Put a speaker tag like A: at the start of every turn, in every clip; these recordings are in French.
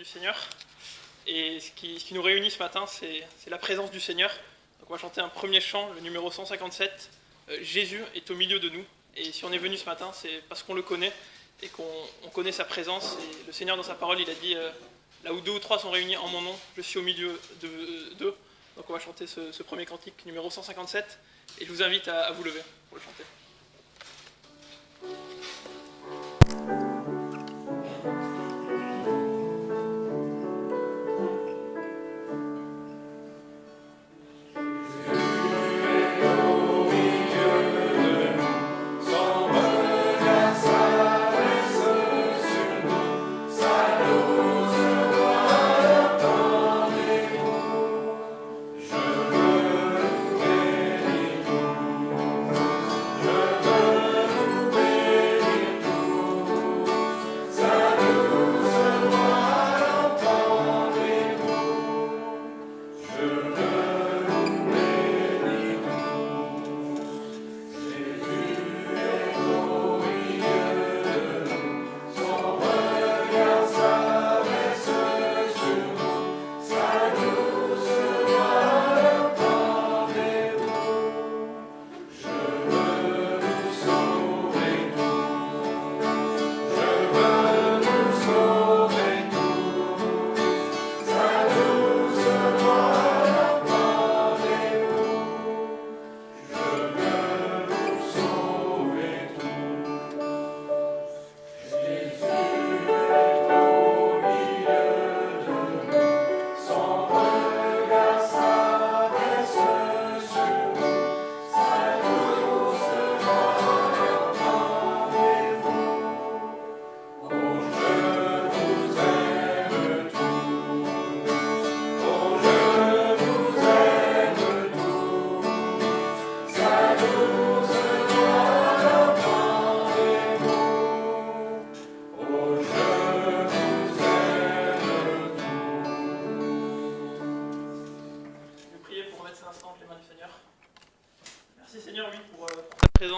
A: du Seigneur. Et ce qui nous réunit ce matin, c'est la présence du Seigneur. Donc on va chanter un premier chant, le numéro 157. Jésus est au milieu de nous. Et si on est venu ce matin, c'est parce qu'on le connaît et qu'on connaît sa présence. Et le Seigneur, dans sa parole, il a dit là où 2 ou 3 sont réunis en mon nom, je suis au milieu d'eux. Donc on va chanter ce premier cantique, numéro 157. Et je vous invite à vous lever pour le chanter.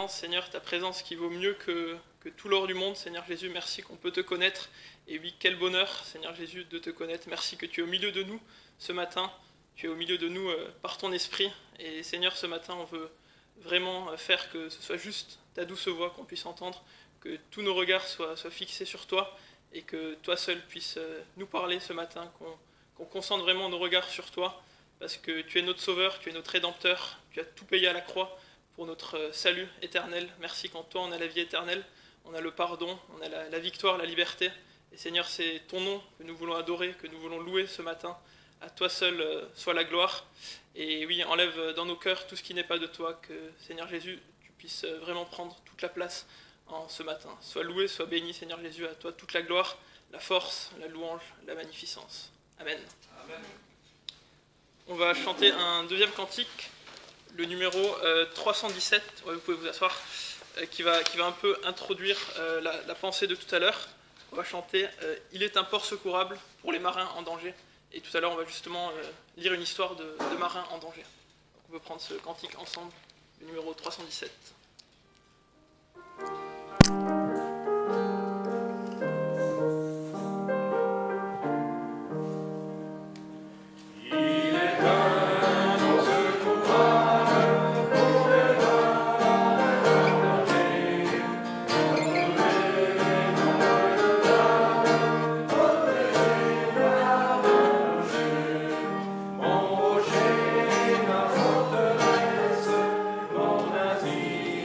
A: Seigneur, ta présence qui vaut mieux que tout l'or du monde. Seigneur Jésus, merci qu'on peut te connaître. Et oui, quel bonheur, Seigneur Jésus, de te connaître. Merci que tu es au milieu de nous ce matin. Tu es au milieu de nous par ton esprit. Et Seigneur, ce matin, on veut vraiment faire que ce soit juste ta douce voix qu'on puisse entendre, que tous nos regards soient fixés sur toi et que toi seul puisses nous parler ce matin, qu'on concentre vraiment nos regards sur toi parce que tu es notre sauveur, tu es notre rédempteur, tu as tout payé à la croix pour notre salut éternel. Merci qu'en toi on a la vie éternelle, on a le pardon, on a la victoire, la liberté. Et Seigneur, c'est ton nom que nous voulons adorer, que nous voulons louer ce matin. À toi seul soit la gloire. Et oui, enlève dans nos cœurs tout ce qui n'est pas de toi, que Seigneur Jésus, tu puisses vraiment prendre toute la place en ce matin. Sois loué, sois béni, Seigneur Jésus, à toi toute la gloire, la force, la louange, la magnificence. Amen. Amen. On va chanter un deuxième cantique, le numéro 317, ouais, vous pouvez vous asseoir, qui va un peu introduire la pensée de tout à l'heure. On va chanter « Il est un port secourable pour les marins en danger ». Et tout à l'heure, on va justement lire une histoire de marins en danger. Donc on peut prendre ce cantique ensemble, le numéro 317.
B: Mon rocher, ma forteresse, mon asile.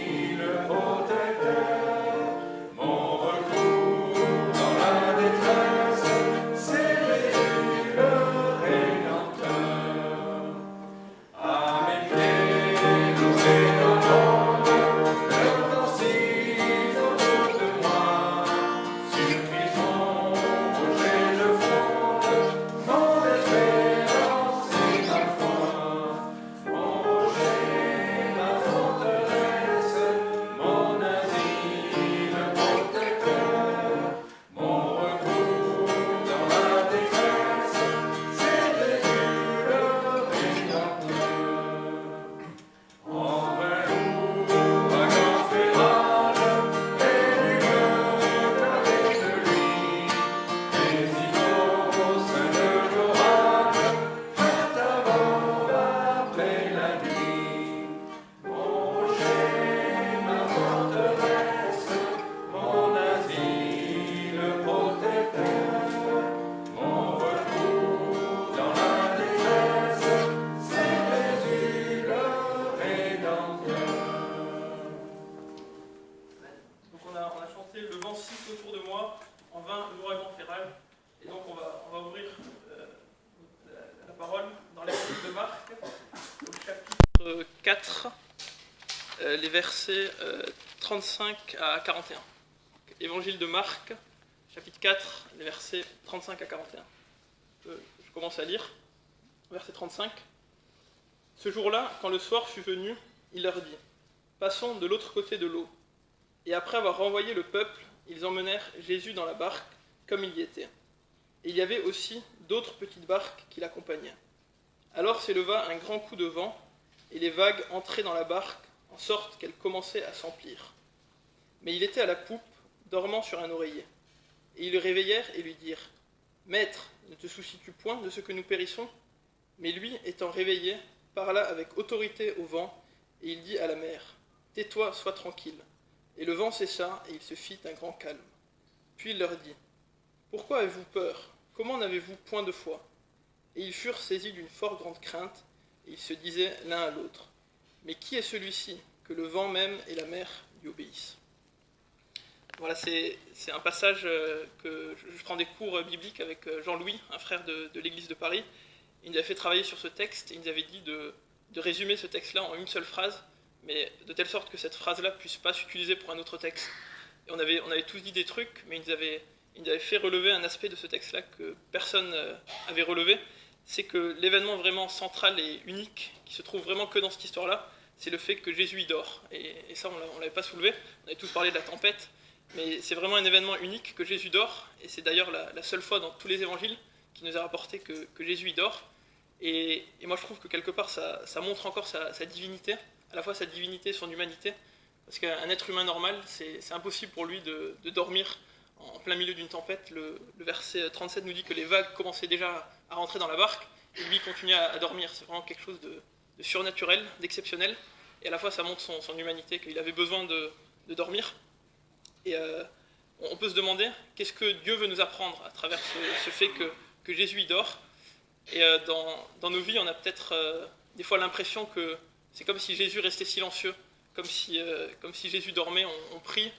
A: donc on va ouvrir la parole dans l'évangile de Marc, au chapitre 4, les versets 35 à 41. Évangile de Marc, chapitre 4, les versets 35 à 41. Je commence à lire. Verset 35. Ce jour-là, quand le soir fut venu, il leur dit : passons de l'autre côté de l'eau. Et après avoir renvoyé le peuple, ils emmenèrent Jésus dans la barque, comme il y était. Et il y avait aussi d'autres petites barques qui l'accompagnaient. Alors s'éleva un grand coup de vent, et les vagues entraient dans la barque, en sorte qu'elle commençait à s'emplir. Mais il était à la poupe, dormant sur un oreiller. Et ils le réveillèrent et lui dirent : Maître, ne te soucies-tu point de ce que nous périssons ? Mais lui, étant réveillé, parla avec autorité au vent, et il dit à la mer : Tais-toi, sois tranquille. Et le vent cessa, et il se fit un grand calme. Puis il leur dit : Pourquoi avez-vous peur ? Comment n'avez-vous point de foi ? Et ils furent saisis d'une fort grande crainte, et ils se disaient l'un à l'autre : Mais qui est celui-ci, que le vent même et la mer lui obéissent ? Voilà, c'est un passage que je prends des cours bibliques avec Jean-Louis, un frère de l'église de Paris. Il nous avait fait travailler sur ce texte, et il nous avait dit de résumer ce texte-là en une seule phrase, mais de telle sorte que cette phrase-là ne puisse pas s'utiliser pour un autre texte. Et on avait tous dit des trucs, mais il nous avait fait relever un aspect de ce texte-là que personne avait relevé, c'est que l'événement vraiment central et unique, qui se trouve vraiment que dans cette histoire-là, c'est le fait que Jésus y dort. Et ça, on ne l'avait pas soulevé, on avait tous parlé de la tempête, mais c'est vraiment un événement unique que Jésus dort, et c'est d'ailleurs la seule fois dans tous les évangiles qui nous a rapporté que Jésus y dort. Et moi je trouve que quelque part ça montre encore sa divinité, à la fois sa divinité et son humanité, parce qu'un être humain normal, c'est impossible pour lui de dormir en plein milieu d'une tempête. Le verset 37 nous dit que les vagues commençaient déjà à rentrer dans la barque, et lui continuait à dormir. C'est vraiment quelque chose de surnaturel, d'exceptionnel, et à la fois ça montre son humanité, qu'il avait besoin de dormir. Et on peut se demander, qu'est-ce que Dieu veut nous apprendre à travers ce fait que Jésus y dort. Et dans nos vies, on a peut-être des fois l'impression que c'est comme si Jésus restait silencieux, comme si Jésus dormait, on prie,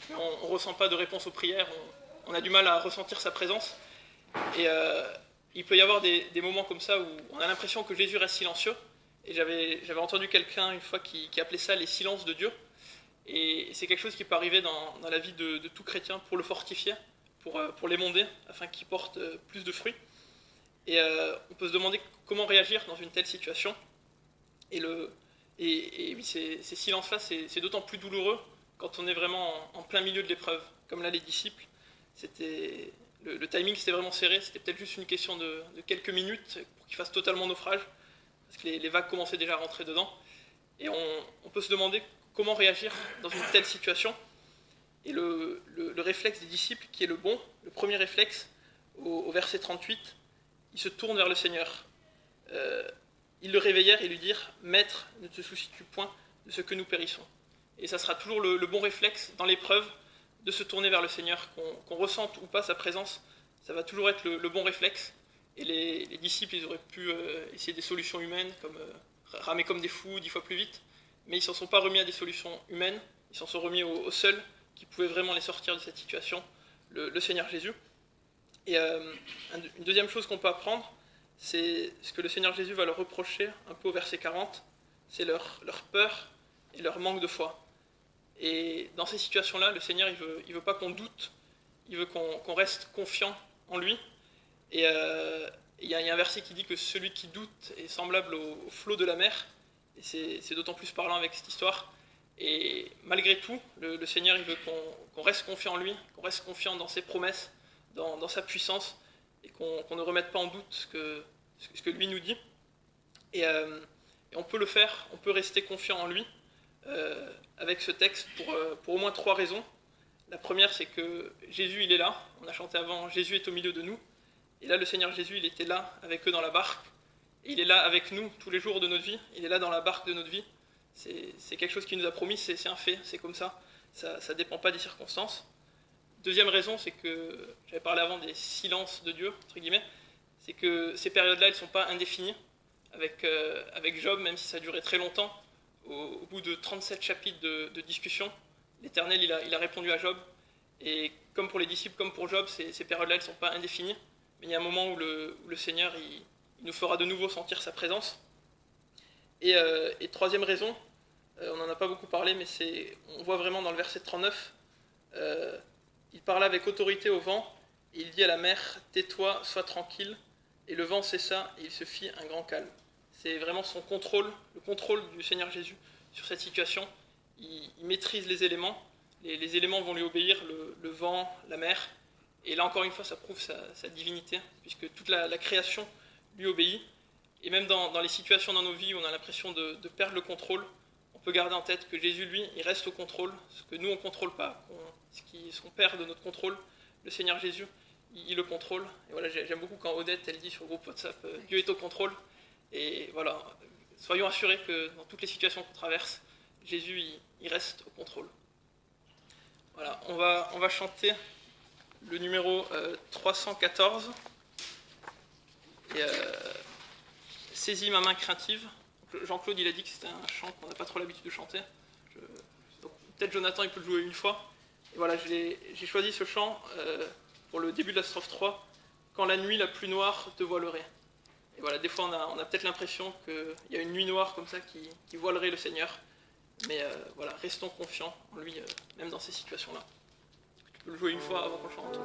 A: mais on ne ressent pas de réponse aux prières, on a du mal à ressentir sa présence. Et il peut y avoir des moments comme ça où on a l'impression que Jésus reste silencieux. Et j'avais entendu quelqu'un une fois qui appelait ça les silences de Dieu. Et c'est quelque chose qui peut arriver dans la vie de tout chrétien pour le fortifier, pour l'émonder, afin qu'il porte plus de fruits. Et on peut se demander comment réagir dans une telle situation. Et oui, ces silences-là, c'est d'autant plus douloureux quand on est vraiment en plein milieu de l'épreuve. Comme là, les disciples, le timing c'était vraiment serré, c'était peut-être juste une question de quelques minutes pour qu'ils fassent totalement naufrage, parce que les vagues commençaient déjà à rentrer dedans. Et on peut se demander comment réagir dans une telle situation. Et le réflexe des disciples, qui est le bon, le premier réflexe, au verset 38, ils se tournent vers le Seigneur. Ils le réveillèrent et lui dirent : Maître, ne te soucies-tu point de ce que nous périssons ? Et ça sera toujours le bon réflexe dans l'épreuve de se tourner vers le Seigneur, qu'on ressente ou pas sa présence, ça va toujours être le bon réflexe. Et les disciples, ils auraient pu essayer des solutions humaines, comme ramer comme des fous 10 fois plus vite, mais ils ne s'en sont pas remis à des solutions humaines, ils s'en sont remis au seul qui pouvait vraiment les sortir de cette situation, le Seigneur Jésus. Et une deuxième chose qu'on peut apprendre, c'est ce que le Seigneur Jésus va leur reprocher, un peu au verset 40, c'est leur peur et leur manque de foi. Et dans ces situations-là, le Seigneur, il veut pas qu'on doute, il veut qu'on reste confiant en lui. Et il y a un verset qui dit que celui qui doute est semblable au flot de la mer, et c'est d'autant plus parlant avec cette histoire. Et malgré tout, le Seigneur, il veut qu'on reste confiant en lui, qu'on reste confiant dans ses promesses, dans sa puissance, et qu'on ne remette pas en doute ce que lui nous dit. Et on peut le faire, on peut rester confiant en lui avec ce texte pour au moins 3 raisons. La première, c'est que Jésus, il est là. On a chanté avant, Jésus est au milieu de nous. Et là, le Seigneur Jésus, il était là avec eux dans la barque. Et il est là avec nous tous les jours de notre vie. Il est là dans la barque de notre vie. C'est quelque chose qu'il nous a promis, c'est un fait, c'est comme ça. Ça ne dépend pas des circonstances. Deuxième raison, c'est que, j'avais parlé avant des silences de Dieu, entre guillemets, c'est que ces périodes-là, elles ne sont pas indéfinies. Avec Job, même si ça durait très longtemps, au bout de 37 chapitres de discussion, l'Éternel, il a répondu à Job. Et comme pour les disciples, comme pour Job, ces périodes-là, elles ne sont pas indéfinies. mais il y a un moment où le Seigneur il nous fera de nouveau sentir sa présence. Et troisième raison, on n'en a pas beaucoup parlé, mais on voit vraiment dans le verset 39, il parla avec autorité au vent, et il dit à la mer, tais-toi, sois tranquille, et le vent cessa, et il se fit un grand calme. C'est vraiment son contrôle, le contrôle du Seigneur Jésus sur cette situation. Il maîtrise les éléments, les éléments vont lui obéir, le vent, la mer, et là encore une fois ça prouve sa divinité, puisque toute la création lui obéit. Et même dans les situations dans nos vies où on a l'impression de perdre le contrôle, on peut garder en tête que Jésus, lui, il reste au contrôle, ce que nous on ne contrôle pas, ce qu'on perd de notre contrôle, le Seigneur Jésus, il le contrôle. Et voilà, j'aime beaucoup quand Odette, elle dit sur le groupe WhatsApp, Dieu est au contrôle. Et voilà, soyons assurés que dans toutes les situations qu'on traverse, Jésus, il reste au contrôle. Voilà, on va chanter le numéro 314. Et Saisis ma main craintive. Jean-Claude, il a dit que c'était un chant qu'on n'a pas trop l'habitude de chanter. Donc, peut-être Jonathan, il peut le jouer une fois. Et voilà, j'ai choisi ce chant pour le début de la strophe 3. Quand la nuit la plus noire te voilerait. Et voilà, des fois, on a peut-être l'impression qu'il y a une nuit noire comme ça qui voilerait le Seigneur. Mais voilà, restons confiants en lui, même dans ces situations-là. Tu peux le jouer une fois avant qu'on chante.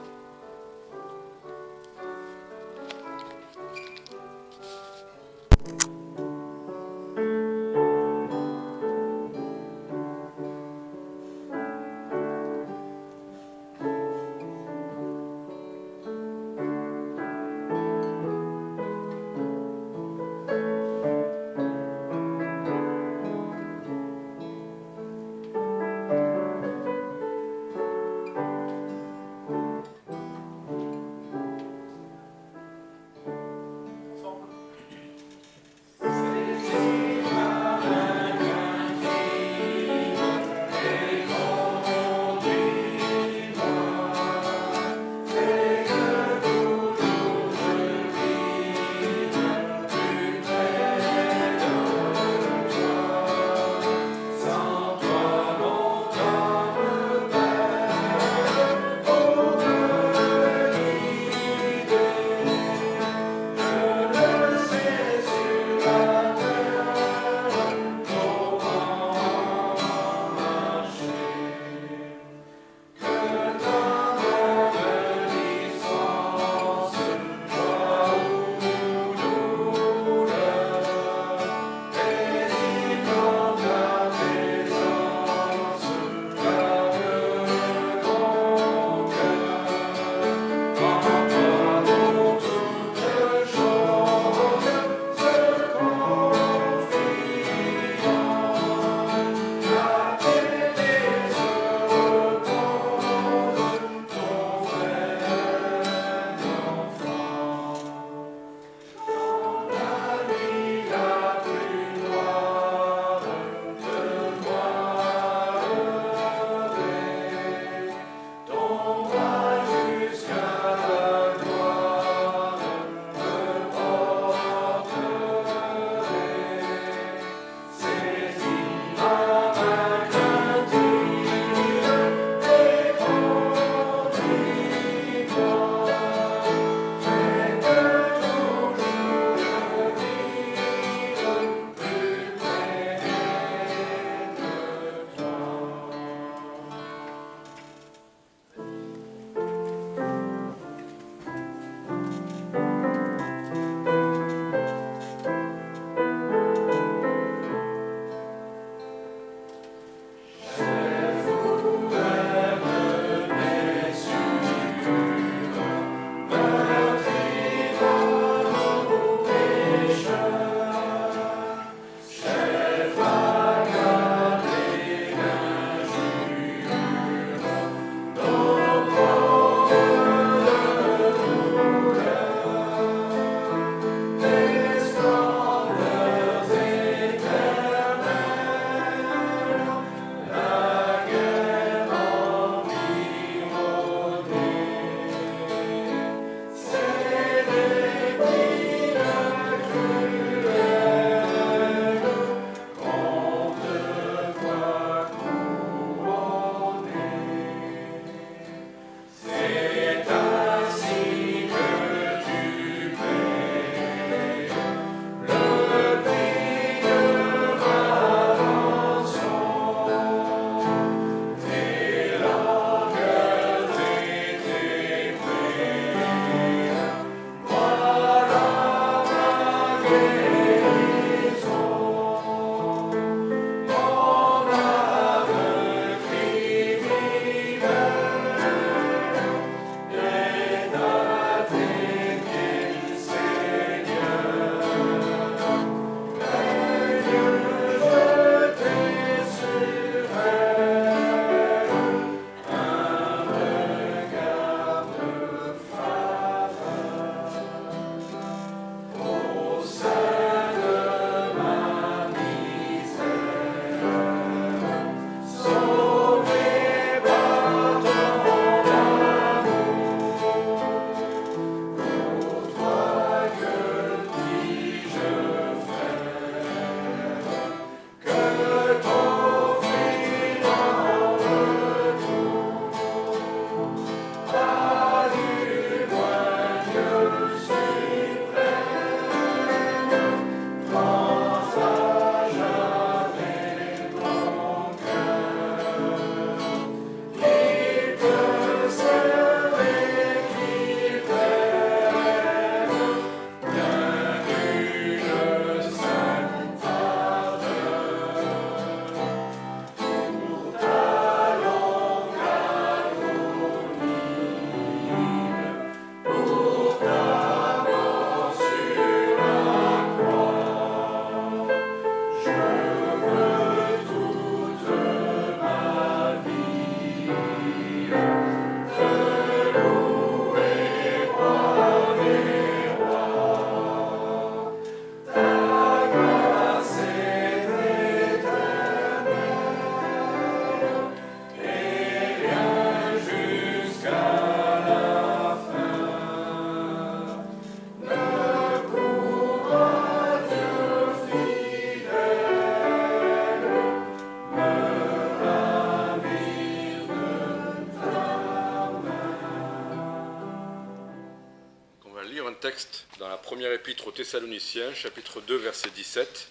B: texte dans la première épître aux Thessaloniciens, chapitre 2, verset 17.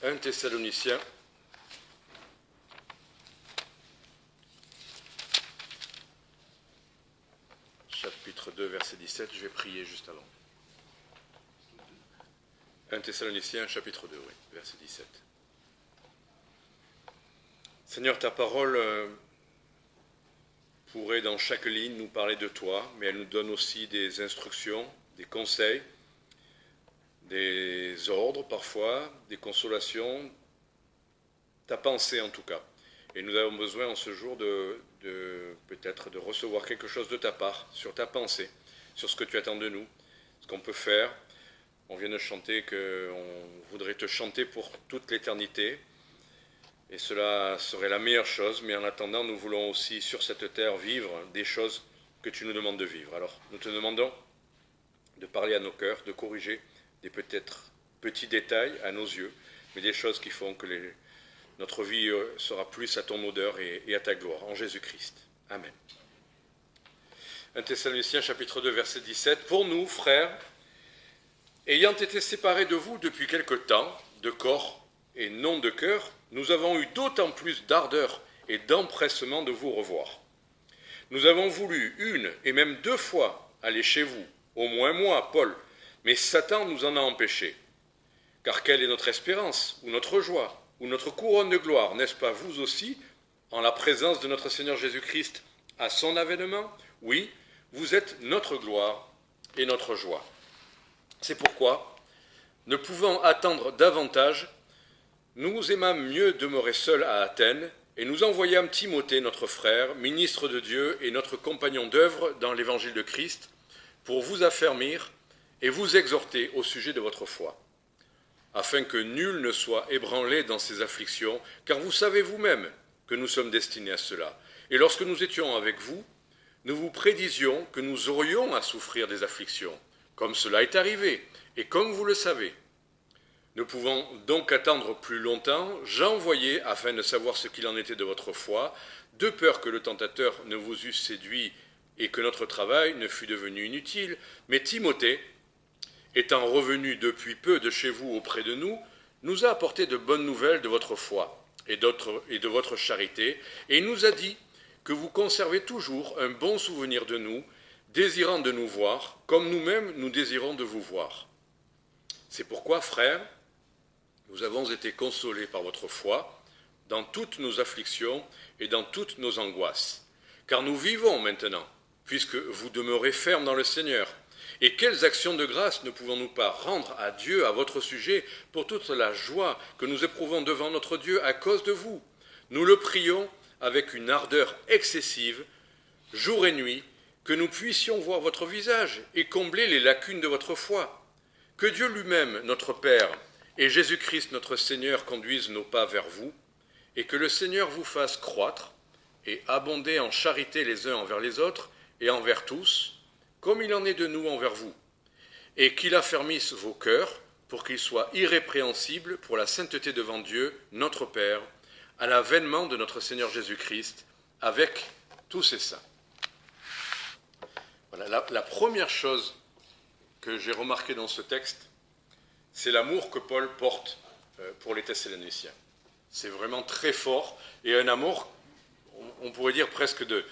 B: 1 Thessaloniciens, chapitre 2, verset 17. Je vais prier juste avant. 1 Thessaloniciens, chapitre 2, oui, verset 17. Seigneur, ta parole pourrait dans chaque ligne nous parler de toi, mais elle nous donne aussi des instructions, des conseils, des ordres parfois, des consolations, ta pensée en tout cas. Et nous avons besoin en ce jour peut-être de recevoir quelque chose de ta part, sur ta pensée, sur ce que tu attends de nous, ce qu'on peut faire. On vient de chanter qu'on voudrait te chanter pour toute l'éternité, et cela serait la meilleure chose, mais en attendant, nous voulons aussi sur cette terre vivre des choses que tu nous demandes de vivre. Alors, nous te demandons de parler à nos cœurs, de corriger des peut-être petits détails à nos yeux, mais des choses qui font que notre vie sera plus à ton odeur et à ta gloire, en Jésus-Christ. Amen. 1 Thessaloniciens chapitre 2, verset 17. Pour nous, frères, ayant été séparés de vous depuis quelque temps, de corps et non de cœur, nous avons eu d'autant plus d'ardeur et d'empressement de vous revoir. Nous avons voulu une et même 2 fois aller chez vous, au moins moi, Paul, mais Satan nous en a empêchés. Car quelle est notre espérance, ou notre joie, ou notre couronne de gloire, n'est-ce pas vous aussi, en la présence de notre Seigneur Jésus-Christ, à son avènement? Oui, vous êtes notre gloire et notre joie. C'est pourquoi, ne pouvant attendre davantage, nous aimâmes mieux demeurer seuls à Athènes, et nous envoyâmes Timothée, notre frère, ministre de Dieu et notre compagnon d'œuvre dans l'évangile de Christ, pour vous affermir et vous exhorter au sujet de votre foi, afin que nul ne soit ébranlé dans ses afflictions, car vous savez vous-même que nous sommes destinés à cela. Et lorsque nous étions avec vous, nous vous prédisions que nous aurions à souffrir des afflictions, comme cela est arrivé, et comme vous le savez. Ne pouvant donc attendre plus longtemps, j'envoyai, afin de savoir ce qu'il en était de votre foi, de peur que le tentateur ne vous eût séduit et que notre travail ne fût devenu inutile. Mais Timothée, étant revenu depuis peu de chez vous auprès de nous, nous a apporté de bonnes nouvelles de votre foi et de votre charité, et il nous a dit que vous conservez toujours un bon souvenir de nous, désirant de nous voir, comme nous-mêmes nous désirons de vous voir. C'est pourquoi, frères, nous avons été consolés par votre foi dans toutes nos afflictions et dans toutes nos angoisses. Car nous vivons maintenant, puisque vous demeurez fermes dans le Seigneur. Et quelles actions de grâce ne pouvons-nous pas rendre à Dieu à votre sujet pour toute la joie que nous éprouvons devant notre Dieu à cause de vous? Nous le prions avec une ardeur excessive, jour et nuit, que nous puissions voir votre visage et combler les lacunes de votre foi. Que Dieu lui-même, notre Père, et Jésus-Christ, notre Seigneur, conduisent nos pas vers vous, et que le Seigneur vous fasse croître et abonder en charité les uns envers les autres et envers tous, comme il en est de nous envers vous, et qu'il affermisse vos cœurs pour qu'ils soient irrépréhensibles pour la sainteté devant Dieu, notre Père, à l'avènement de notre Seigneur Jésus-Christ, avec tous ses saints. Voilà, la première chose que j'ai remarquée dans ce texte, c'est l'amour que Paul porte pour les Thessaloniciens. C'est vraiment très fort, et un amour, on pourrait dire presque de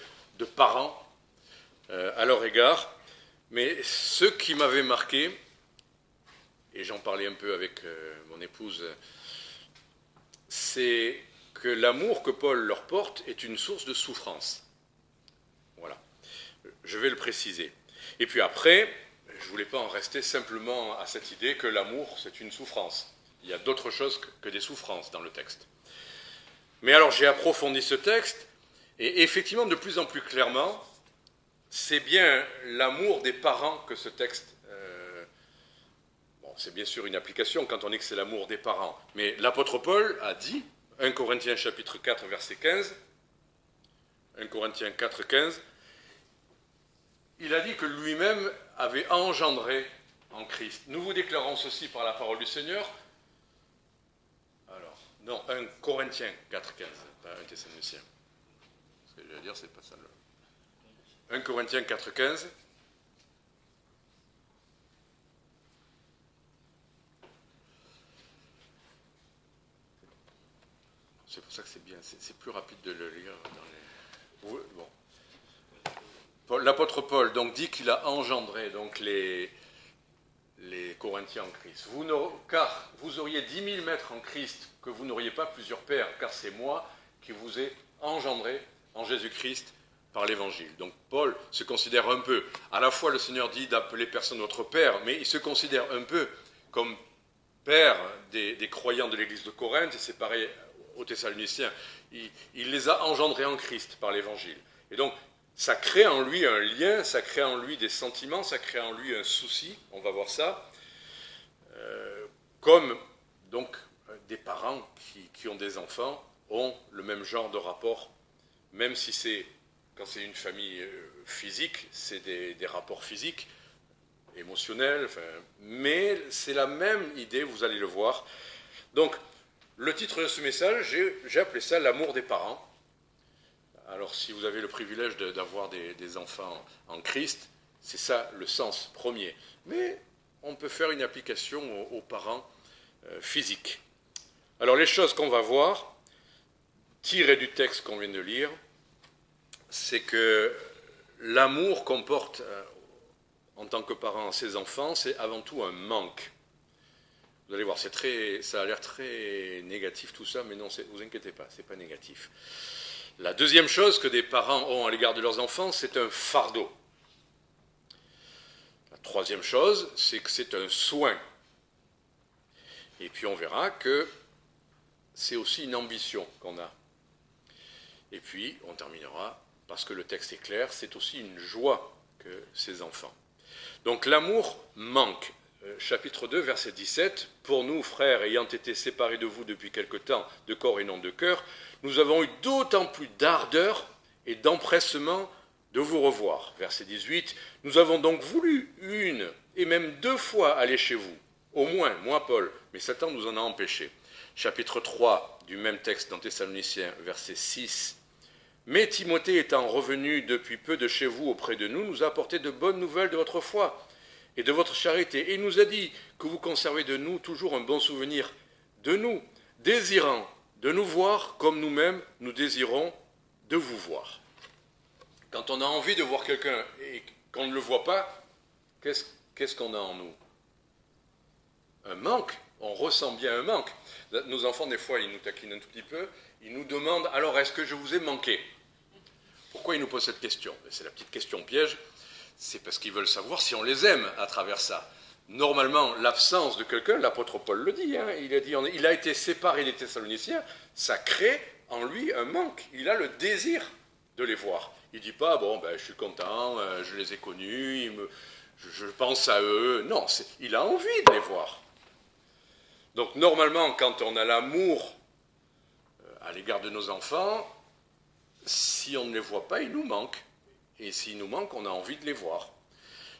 B: parents à leur égard. Mais ce qui m'avait marqué, et j'en parlais un peu avec mon épouse, c'est que l'amour que Paul leur porte est une source de souffrance. Voilà, je vais le préciser. Et puis après, je ne voulais pas en rester simplement à cette idée que l'amour, c'est une souffrance. Il y a d'autres choses que des souffrances dans le texte. Mais alors j'ai approfondi ce texte, et effectivement, de plus en plus clairement, c'est bien l'amour des parents que ce texte... c'est bien sûr une application quand on dit que c'est l'amour des parents. Mais l'apôtre Paul a dit, 1 Corinthiens chapitre 4, verset 15, 1 Corinthiens 4, 15, il a dit que lui-même avait engendré en Christ. Nous vous déclarons ceci par la parole du Seigneur. Alors, non, 1 Corinthiens 4, 15, pas 1 Thessaloniciens. Ce que je veux dire, c'est pas ça. 1 Corinthiens 4,15. C'est pour ça que c'est bien, c'est plus rapide de le lire. Bon. L'apôtre Paul donc, dit qu'il a engendré donc, les Corinthiens en Christ. Car vous auriez 10 000 maîtres en Christ, que vous n'auriez pas plusieurs pères, car c'est moi qui vous ai engendré en Jésus-Christ par l'Évangile. Donc Paul se considère un peu, à la fois le Seigneur dit d'appeler personne notre père, mais il se considère un peu comme père des croyants de l'église de Corinthe, et c'est pareil aux Thessaloniciens. Il les a engendrés en Christ par l'Évangile. Et donc, ça crée en lui un lien, ça crée en lui des sentiments, ça crée en lui un souci, on va voir ça, comme donc des parents qui ont des enfants ont le même genre de rapport, même si quand c'est une famille physique, c'est des rapports physiques, émotionnels, mais c'est la même idée, vous allez le voir. Donc, le titre de ce message, j'ai appelé ça « L'amour des parents ». Alors, si vous avez le privilège d'avoir des enfants en Christ, c'est ça le sens premier. Mais on peut faire une application aux parents physiques. Alors, les choses qu'on va voir, tirées du texte qu'on vient de lire, c'est que l'amour qu'on porte en tant que parent à ses enfants, c'est avant tout un manque. Vous allez voir, ça a l'air très négatif tout ça, mais non, vous inquiétez pas, c'est pas négatif. La deuxième chose que des parents ont à l'égard de leurs enfants, c'est un fardeau. La troisième chose, c'est que c'est un soin. Et puis on verra que c'est aussi une ambition qu'on a. Et puis on terminera, parce que le texte est clair, c'est aussi une joie que ces enfants. Donc l'amour manque. Chapitre 2, verset 17, « Pour nous, frères, ayant été séparés de vous depuis quelque temps, de corps et non de cœur, nous avons eu d'autant plus d'ardeur et d'empressement de vous revoir. » Verset 18, « Nous avons donc voulu une et même 2 fois aller chez vous, au moins, moi Paul, mais Satan nous en a empêchés. » Chapitre 3 du même texte dans Thessaloniciens, verset 6, « Mais Timothée étant revenu depuis peu de chez vous auprès de nous, nous a apporté de bonnes nouvelles de votre foi et de votre charité, et il nous a dit que vous conservez de nous toujours un bon souvenir de nous, désirant de nous voir comme nous-mêmes nous désirons de vous voir. » Quand on a envie de voir quelqu'un et qu'on ne le voit pas, qu'est-ce qu'on a en nous? Un manque. On ressent bien un manque. Nos enfants, des fois, ils nous taquinent un tout petit peu, ils nous demandent « Alors, est-ce que je vous ai manqué ?» Pourquoi ils nous posent cette question? C'est la petite question piège. C'est parce qu'ils veulent savoir si on les aime à travers ça. Normalement, l'absence de quelqu'un, l'apôtre Paul le dit, il a été séparé des Thessaloniciens, ça crée en lui un manque. Il a le désir de les voir. Il ne dit pas, je suis content, je les ai connus, je pense à eux. Non, il a envie de les voir. Donc normalement, quand on a l'amour à l'égard de nos enfants, si on ne les voit pas, il nous manque. Et s'il nous manque, on a envie de les voir.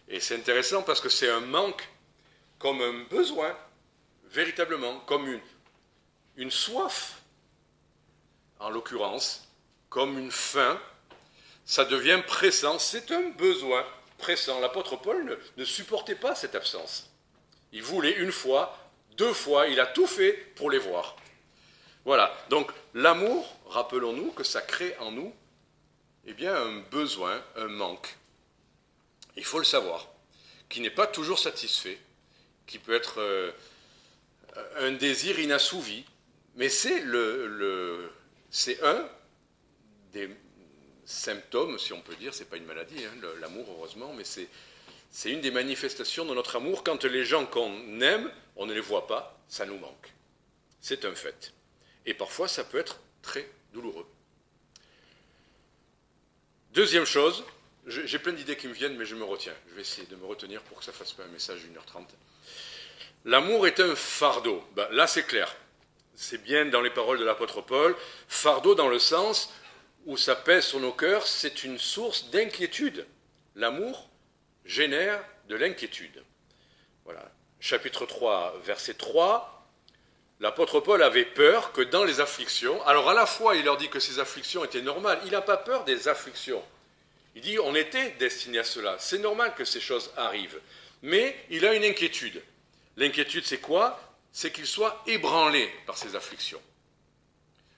B: Et c'est intéressant parce que c'est un manque comme un besoin, véritablement, comme une soif, en l'occurrence, comme une faim. Ça devient pressant, c'est un besoin pressant. L'apôtre Paul ne supportait pas cette absence. Il voulait 1 fois, 2 fois, il a tout fait pour les voir. Voilà, donc l'amour, rappelons-nous que ça crée en nous un besoin, un manque. Il faut le savoir, qui n'est pas toujours satisfait, qui peut être un désir inassouvi, mais c'est un des symptômes, si on peut dire, c'est pas une maladie, l'amour heureusement, mais c'est une des manifestations de notre amour. Quand les gens qu'on aime, on ne les voit pas, ça nous manque. C'est un fait. Et parfois, ça peut être très douloureux. Deuxième chose, j'ai plein d'idées qui me viennent, mais je me retiens. Je vais essayer de me retenir pour que ça ne fasse pas un message d'1h30. L'amour est un fardeau. Là, c'est clair. C'est bien dans les paroles de l'apôtre Paul. Fardeau dans le sens où ça pèse sur nos cœurs, c'est une source d'inquiétude. L'amour génère de l'inquiétude. Voilà. Chapitre 3, verset 3. L'apôtre Paul avait peur que dans les afflictions, alors à la fois il leur dit que ces afflictions étaient normales, il n'a pas peur des afflictions, Il dit, on était destiné à cela. C'est normal que ces choses arrivent. Mais il a une inquiétude. L'inquiétude, c'est quoi? C'est qu'il soit ébranlé par ces afflictions.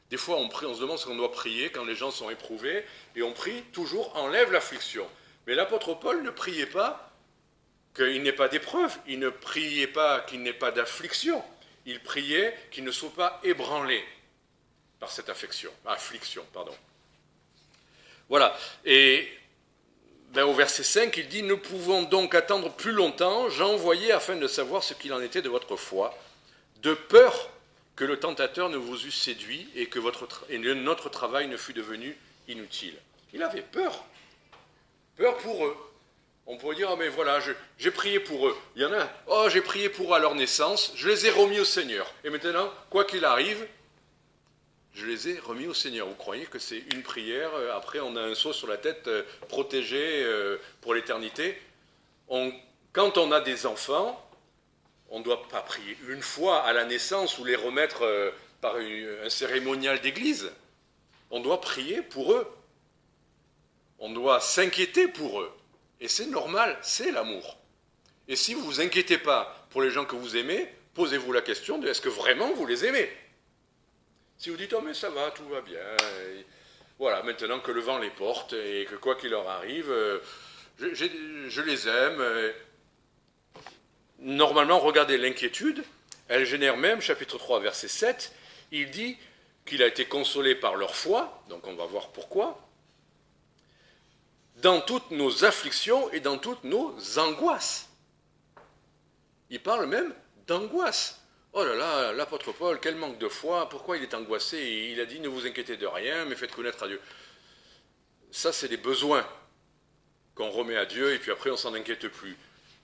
B: Des fois, on prie, on se demande ce qu'on doit prier quand les gens sont éprouvés, et on prie toujours, enlève l'affliction. Mais l'apôtre Paul ne priait pas qu'il n'ait pas d'épreuve, il ne priait pas qu'il n'ait pas d'affliction, il priait qu'il ne soit pas ébranlé par cette affliction. Voilà, et au verset 5, il dit « Nous pouvons donc attendre plus longtemps, j'envoyais afin de savoir ce qu'il en était de votre foi, de peur que le tentateur ne vous eût séduit et que notre travail ne fût devenu inutile. » Il avait peur pour eux. On pourrait dire, mais voilà, j'ai prié pour eux. Il y en a, j'ai prié pour eux à leur naissance, je les ai remis au Seigneur. Et maintenant, quoi qu'il arrive, je les ai remis au Seigneur. Vous croyez que c'est une prière, après on a un seau sur la tête, protégé pour l'éternité. Quand on a des enfants, on ne doit pas prier une fois à la naissance ou les remettre par un cérémonial d'église. On doit prier pour eux. On doit s'inquiéter pour eux. Et c'est normal, c'est l'amour. Et si vous ne vous inquiétez pas pour les gens que vous aimez, posez-vous la question de est-ce que vraiment vous les aimez? Si vous dites, oh mais ça va, tout va bien, et voilà, maintenant que le vent les porte et que quoi qu'il leur arrive, je les aime. Normalement, regardez l'inquiétude, elle génère même, chapitre 3, verset 7, il dit qu'il a été consolé par leur foi, donc on va voir pourquoi, dans toutes nos afflictions et dans toutes nos angoisses. Il parle même d'angoisse. Oh là là, l'apôtre Paul, quel manque de foi, pourquoi il est angoissé? Il a dit, ne vous inquiétez de rien, mais faites connaître à Dieu. Ça, c'est des besoins qu'on remet à Dieu et puis après on s'en inquiète plus.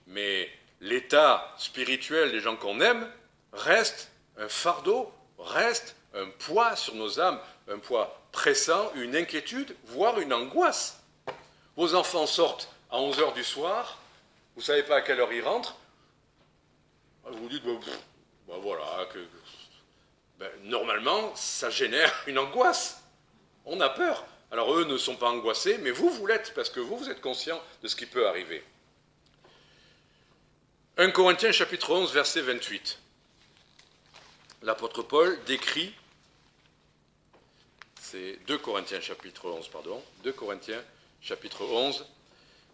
B: Mais l'état spirituel des gens qu'on aime reste un fardeau, reste un poids sur nos âmes, un poids pressant, une inquiétude, voire une angoisse. Vos enfants sortent à 11h du soir, vous ne savez pas à quelle heure ils rentrent, vous vous dites, voilà, normalement, ça génère une angoisse. On a peur. Alors eux ne sont pas angoissés, mais vous l'êtes, parce que vous êtes conscient de ce qui peut arriver. 1 Corinthiens chapitre 11, verset 28. L'apôtre Paul décrit, c'est 2 Corinthiens chapitre 11, 2 Corinthiens chapitre 11,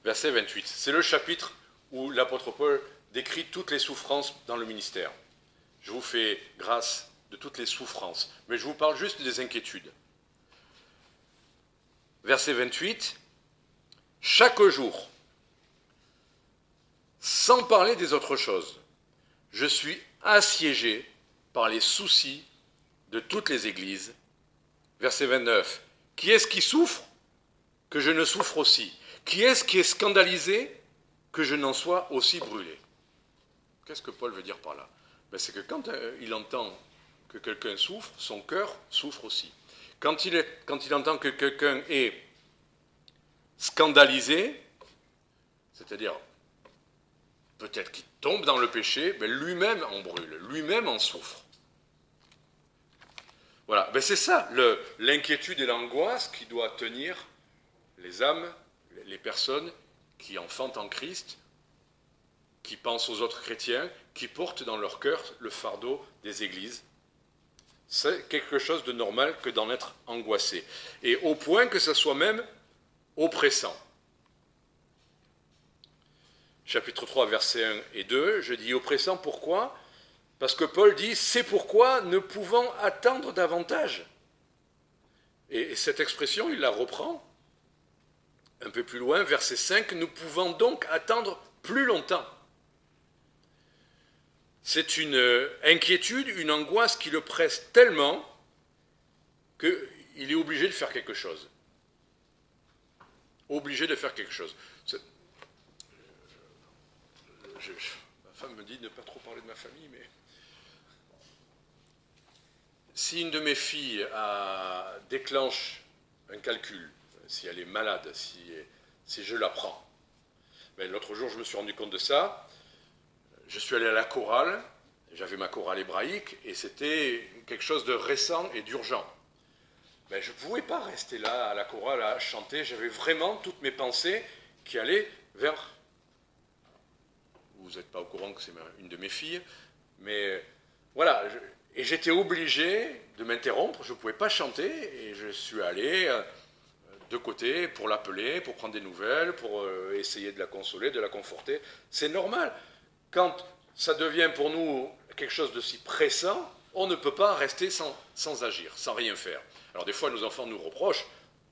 B: verset 28. C'est le chapitre où l'apôtre Paul décrit toutes les souffrances dans le ministère. Je vous fais grâce de toutes les souffrances, mais je vous parle juste des inquiétudes. Verset 28. Chaque jour, sans parler des autres choses, je suis assiégé par les soucis de toutes les églises. Verset 29. Qui est-ce qui souffre? Que je ne souffre aussi. Qui est-ce qui est scandalisé? Que je n'en sois aussi brûlé. Qu'est-ce que Paul veut dire par là? C'est que quand il entend que quelqu'un souffre, son cœur souffre aussi. Quand il entend que quelqu'un est scandalisé, c'est-à-dire peut-être qu'il tombe dans le péché, mais lui-même en brûle, lui-même en souffre. Voilà, c'est ça, l'inquiétude et l'angoisse qui doit tenir les âmes, les personnes qui enfantent en Christ, qui pensent aux autres chrétiens, qui portent dans leur cœur le fardeau des églises. C'est quelque chose de normal que d'en être angoissé. Et au point que ça soit même oppressant. Chapitre 3, versets 1 et 2, je dis oppressant, pourquoi? Parce que Paul dit, c'est pourquoi ne pouvant attendre davantage. Et cette expression, il la reprend un peu plus loin, verset 5, nous pouvons donc attendre plus longtemps. C'est une inquiétude, une angoisse qui le presse tellement qu'il est obligé de faire quelque chose. Obligé de faire quelque chose. Ma femme me dit de ne pas trop parler de ma famille, mais si une de mes filles déclenche un calcul, si elle est malade, si je la prends, l'autre jour je me suis rendu compte de ça. Je suis allé à la chorale, j'avais ma chorale hébraïque, et c'était quelque chose de récent et d'urgent. ben, je ne pouvais pas rester là à la chorale à chanter. J'avais vraiment toutes mes pensées qui allaient vers... Vous n'êtes pas au courant que c'est une de mes filles, mais voilà. Et j'étais obligé de m'interrompre, je ne pouvais pas chanter, et je suis allé de côté pour l'appeler, pour prendre des nouvelles, pour essayer de la consoler, de la conforter. C'est normal. Quand ça devient pour nous quelque chose de si pressant, on ne peut pas rester sans agir, sans rien faire. Alors des fois, nos enfants nous reprochent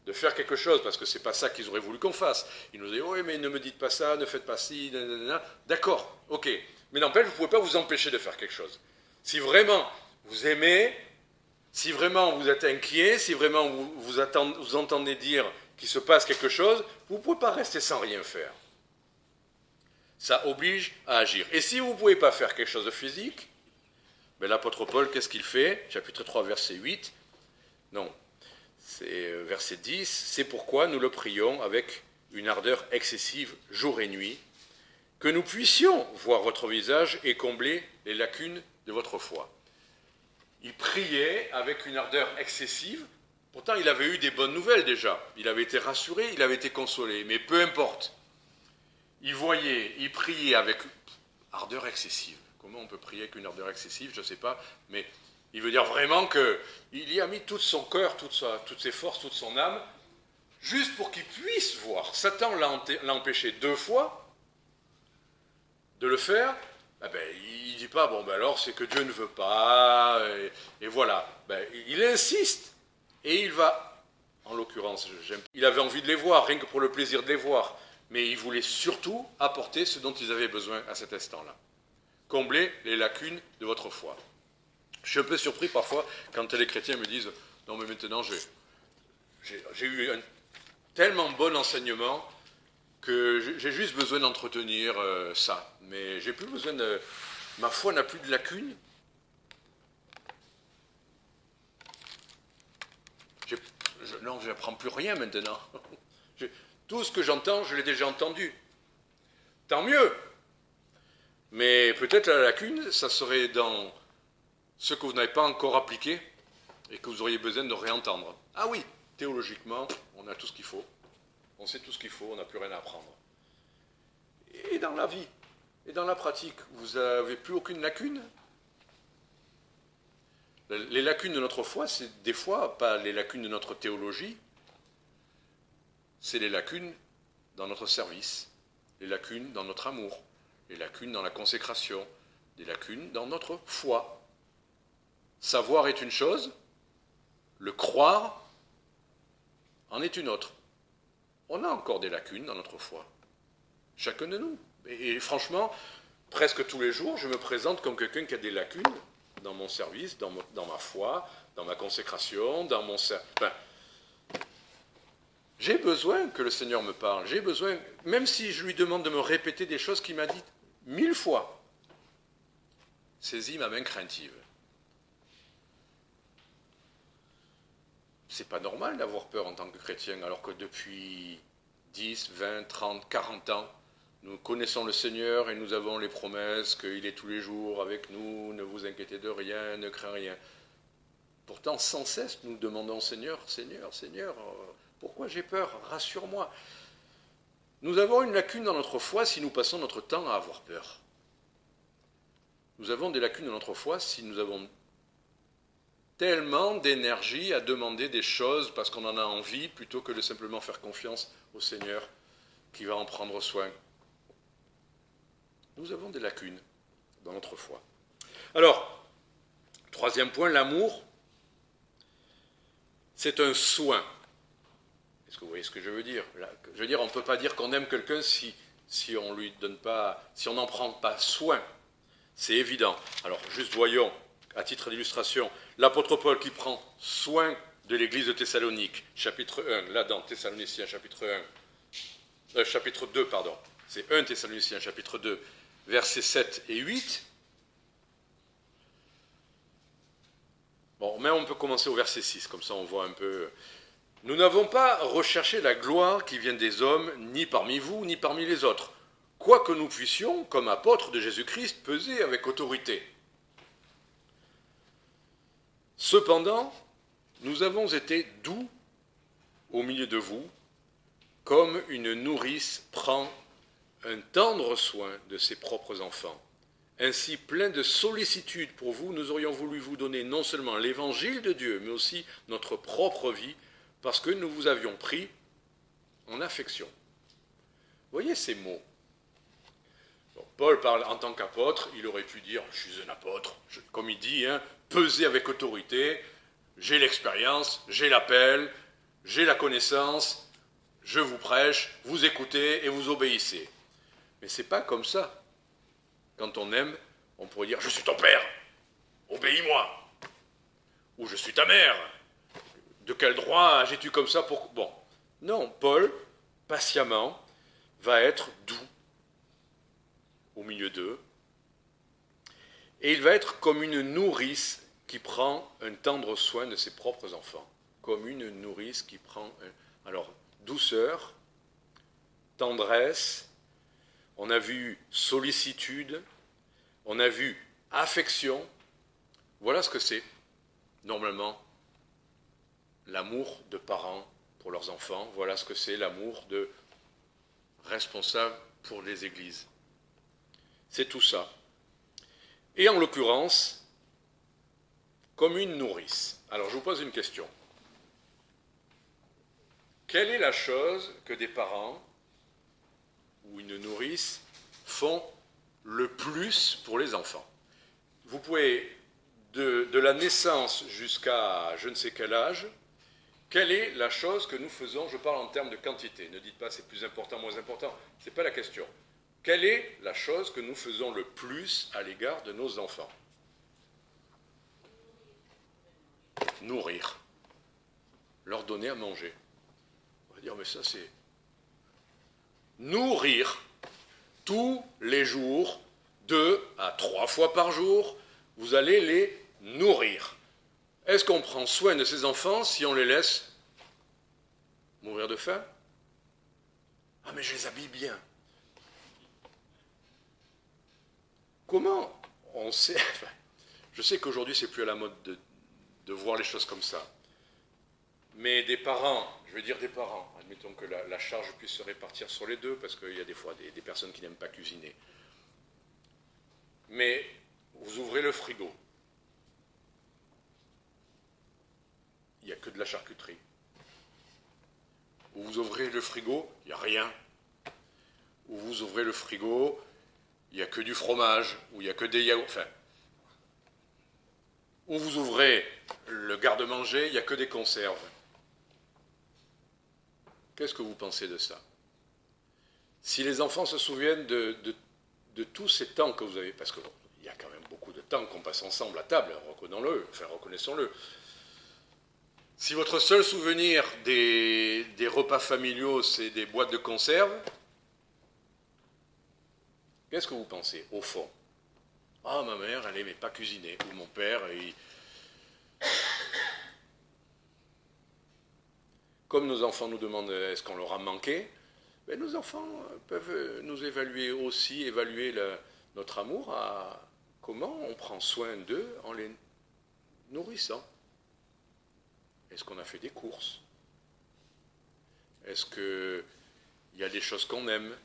B: de faire quelque chose, parce que ce n'est pas ça qu'ils auraient voulu qu'on fasse. Ils nous disent « Oui, mais ne me dites pas ça, ne faites pas ci, nanana. » D'accord, ok. Mais n'empêche, vous ne pouvez pas vous empêcher de faire quelque chose. Si vraiment vous aimez, si vraiment vous êtes inquiet, si vraiment vous entendez dire qu'il se passe quelque chose, vous ne pouvez pas rester sans rien faire. Ça oblige à agir. Et si vous ne pouvez pas faire quelque chose de physique, ben l'apôtre Paul, qu'est-ce qu'il fait? Chapitre 3, verset 8. Non, c'est verset 10. C'est pourquoi nous le prions avec une ardeur excessive, jour et nuit, que nous puissions voir votre visage et combler les lacunes de votre foi. Il priait avec une ardeur excessive. Pourtant, il avait eu des bonnes nouvelles déjà. Il avait été rassuré, il avait été consolé. Mais peu importe. Il voyait, il priait avec ardeur excessive. Comment on peut prier avec une ardeur excessive? Je ne sais pas. Mais il veut dire vraiment qu'il y a mis tout son cœur, toutes ses forces, toute son âme, juste pour qu'il puisse voir. Satan l'a empêché 2 fois de le faire. Eh ben, il ne dit pas, bon ben alors c'est que Dieu ne veut pas, et voilà. Ben, il insiste, et il va, en l'occurrence, il avait envie de les voir, rien que pour le plaisir de les voir, mais il voulait surtout apporter ce dont ils avaient besoin à cet instant-là. Combler les lacunes de votre foi. Je suis un peu surpris parfois quand les chrétiens me disent, non mais maintenant j'ai eu un tellement bon enseignement que j'ai juste besoin d'entretenir ça. Mais j'ai plus besoin de... Ma foi n'a plus de lacunes. Non, je n'apprends plus rien maintenant. Tout ce que j'entends, je l'ai déjà entendu. Tant mieux. Mais peut-être la lacune, ça serait dans ce que vous n'avez pas encore appliqué et que vous auriez besoin de réentendre. Ah oui, théologiquement, on a tout ce qu'il faut. On sait tout ce qu'il faut, on n'a plus rien à apprendre. Et dans la vie, et dans la pratique, vous n'avez plus aucune lacune? Les lacunes de notre foi, c'est des fois pas les lacunes de notre théologie, c'est les lacunes dans notre service, les lacunes dans notre amour, les lacunes dans la consécration, des lacunes dans notre foi. Savoir est une chose, le croire en est une autre. On a encore des lacunes dans notre foi. Chacun de nous. Et franchement, presque tous les jours, je me présente comme quelqu'un qui a des lacunes dans mon service, dans ma foi, dans ma consécration, dans mon... Enfin, j'ai besoin que le Seigneur me parle. J'ai besoin, même si je lui demande de me répéter des choses qu'il m'a dites 1000 fois, saisis ma main craintive. C'est pas normal d'avoir peur en tant que chrétien, alors que depuis 10, 20, 30, 40 ans, nous connaissons le Seigneur et nous avons les promesses qu'il est tous les jours avec nous, ne vous inquiétez de rien, ne crains rien. Pourtant, sans cesse, nous demandons Seigneur, Seigneur, Seigneur, pourquoi j'ai peur? Rassure-moi. Nous avons une lacune dans notre foi si nous passons notre temps à avoir peur. Nous avons des lacunes dans notre foi si nous avons tellement d'énergie à demander des choses parce qu'on en a envie plutôt que de simplement faire confiance au Seigneur qui va en prendre soin. Nous avons des lacunes dans notre foi. Alors, troisième point, l'amour, c'est un soin. Est-ce que vous voyez ce que je veux dire? Je veux dire, on ne peut pas dire qu'on aime quelqu'un si on lui donne pas, si on n'en prend pas soin. C'est évident. Alors, juste voyons, à titre d'illustration, l'apôtre Paul qui prend soin de l'église de Thessalonique, chapitre 1, là dans Thessaloniciens, chapitre 2, pardon. C'est 1 Thessaloniciens, chapitre 2, versets 7 et 8. Bon, mais on peut commencer au verset 6, comme ça on voit un peu. Nous n'avons pas recherché la gloire qui vient des hommes, ni parmi vous, ni parmi les autres, quoique nous puissions, comme apôtres de Jésus-Christ, peser avec autorité. Cependant, nous avons été doux au milieu de vous, comme une nourrice prend un tendre soin de ses propres enfants. Ainsi, plein de sollicitude pour vous, nous aurions voulu vous donner non seulement l'évangile de Dieu, mais aussi notre propre vie, parce que nous vous avions pris en affection. Voyez ces mots. Donc, Paul parle en tant qu'apôtre, il aurait pu dire « je suis un apôtre », comme il dit, peser avec autorité, j'ai l'expérience, j'ai l'appel, j'ai la connaissance, je vous prêche, vous écoutez et vous obéissez. Mais ce n'est pas comme ça. Quand on aime, on pourrait dire « je suis ton père, obéis-moi » ou « je suis ta mère, de quel droit agis-tu comme ça pour... » Bon, non, Paul, patiemment, va être doux au milieu d'eux, et il va être comme une nourrice qui prend un tendre soin de ses propres enfants, comme une nourrice qui prend... Alors, douceur, tendresse, on a vu sollicitude, on a vu affection. Voilà ce que c'est, normalement, l'amour de parents pour leurs enfants. Voilà ce que c'est l'amour de responsables pour les églises. C'est tout ça. Et en l'occurrence, comme une nourrice. Alors je vous pose une question. Quelle est la chose que des parents ou une nourrice font le plus pour les enfants? Vous pouvez, de la naissance jusqu'à je ne sais quel âge, quelle est la chose que nous faisons? Je parle en termes de quantité. Ne dites pas c'est plus important, moins important. Ce n'est pas la question. Quelle est la chose que nous faisons le plus à l'égard de nos enfants? Nourrir. Leur donner à manger. On va dire, mais ça c'est... Nourrir tous les jours, 2 à 3 fois par jour, vous allez les nourrir. Est-ce qu'on prend soin de ces enfants si on les laisse mourir de faim? Ah mais je les habille bien. Comment on sait... Je sais qu'aujourd'hui c'est plus à la mode de voir les choses comme ça. Mais des parents, je veux dire des parents, admettons que la charge puisse se répartir sur les deux, parce qu'il y a des fois des personnes qui n'aiment pas cuisiner. Mais vous ouvrez le frigo, il n'y a que de la charcuterie. Ou vous ouvrez le frigo, il n'y a rien. Ou vous ouvrez le frigo, il n'y a que du fromage, ou il n'y a que des yaourts. Enfin, ou vous ouvrez le garde-manger, il n'y a que des conserves. Qu'est-ce que vous pensez de ça? Si les enfants se souviennent de tous ces temps que vous avez, parce qu'il y a quand même beaucoup de temps qu'on passe ensemble à table, reconnaissons-le. Si votre seul souvenir des repas familiaux, c'est des boîtes de conserve, qu'est-ce que vous pensez, au fond? Ah, ma mère, elle n'aimait pas cuisiner, ou mon père, Comme nos enfants nous demandent est-ce qu'on leur a manqué, ben nos enfants peuvent nous évaluer notre amour à comment on prend soin d'eux en les nourrissant. Est-ce qu'on a fait des courses? Est-ce qu'il y a des choses qu'on aime?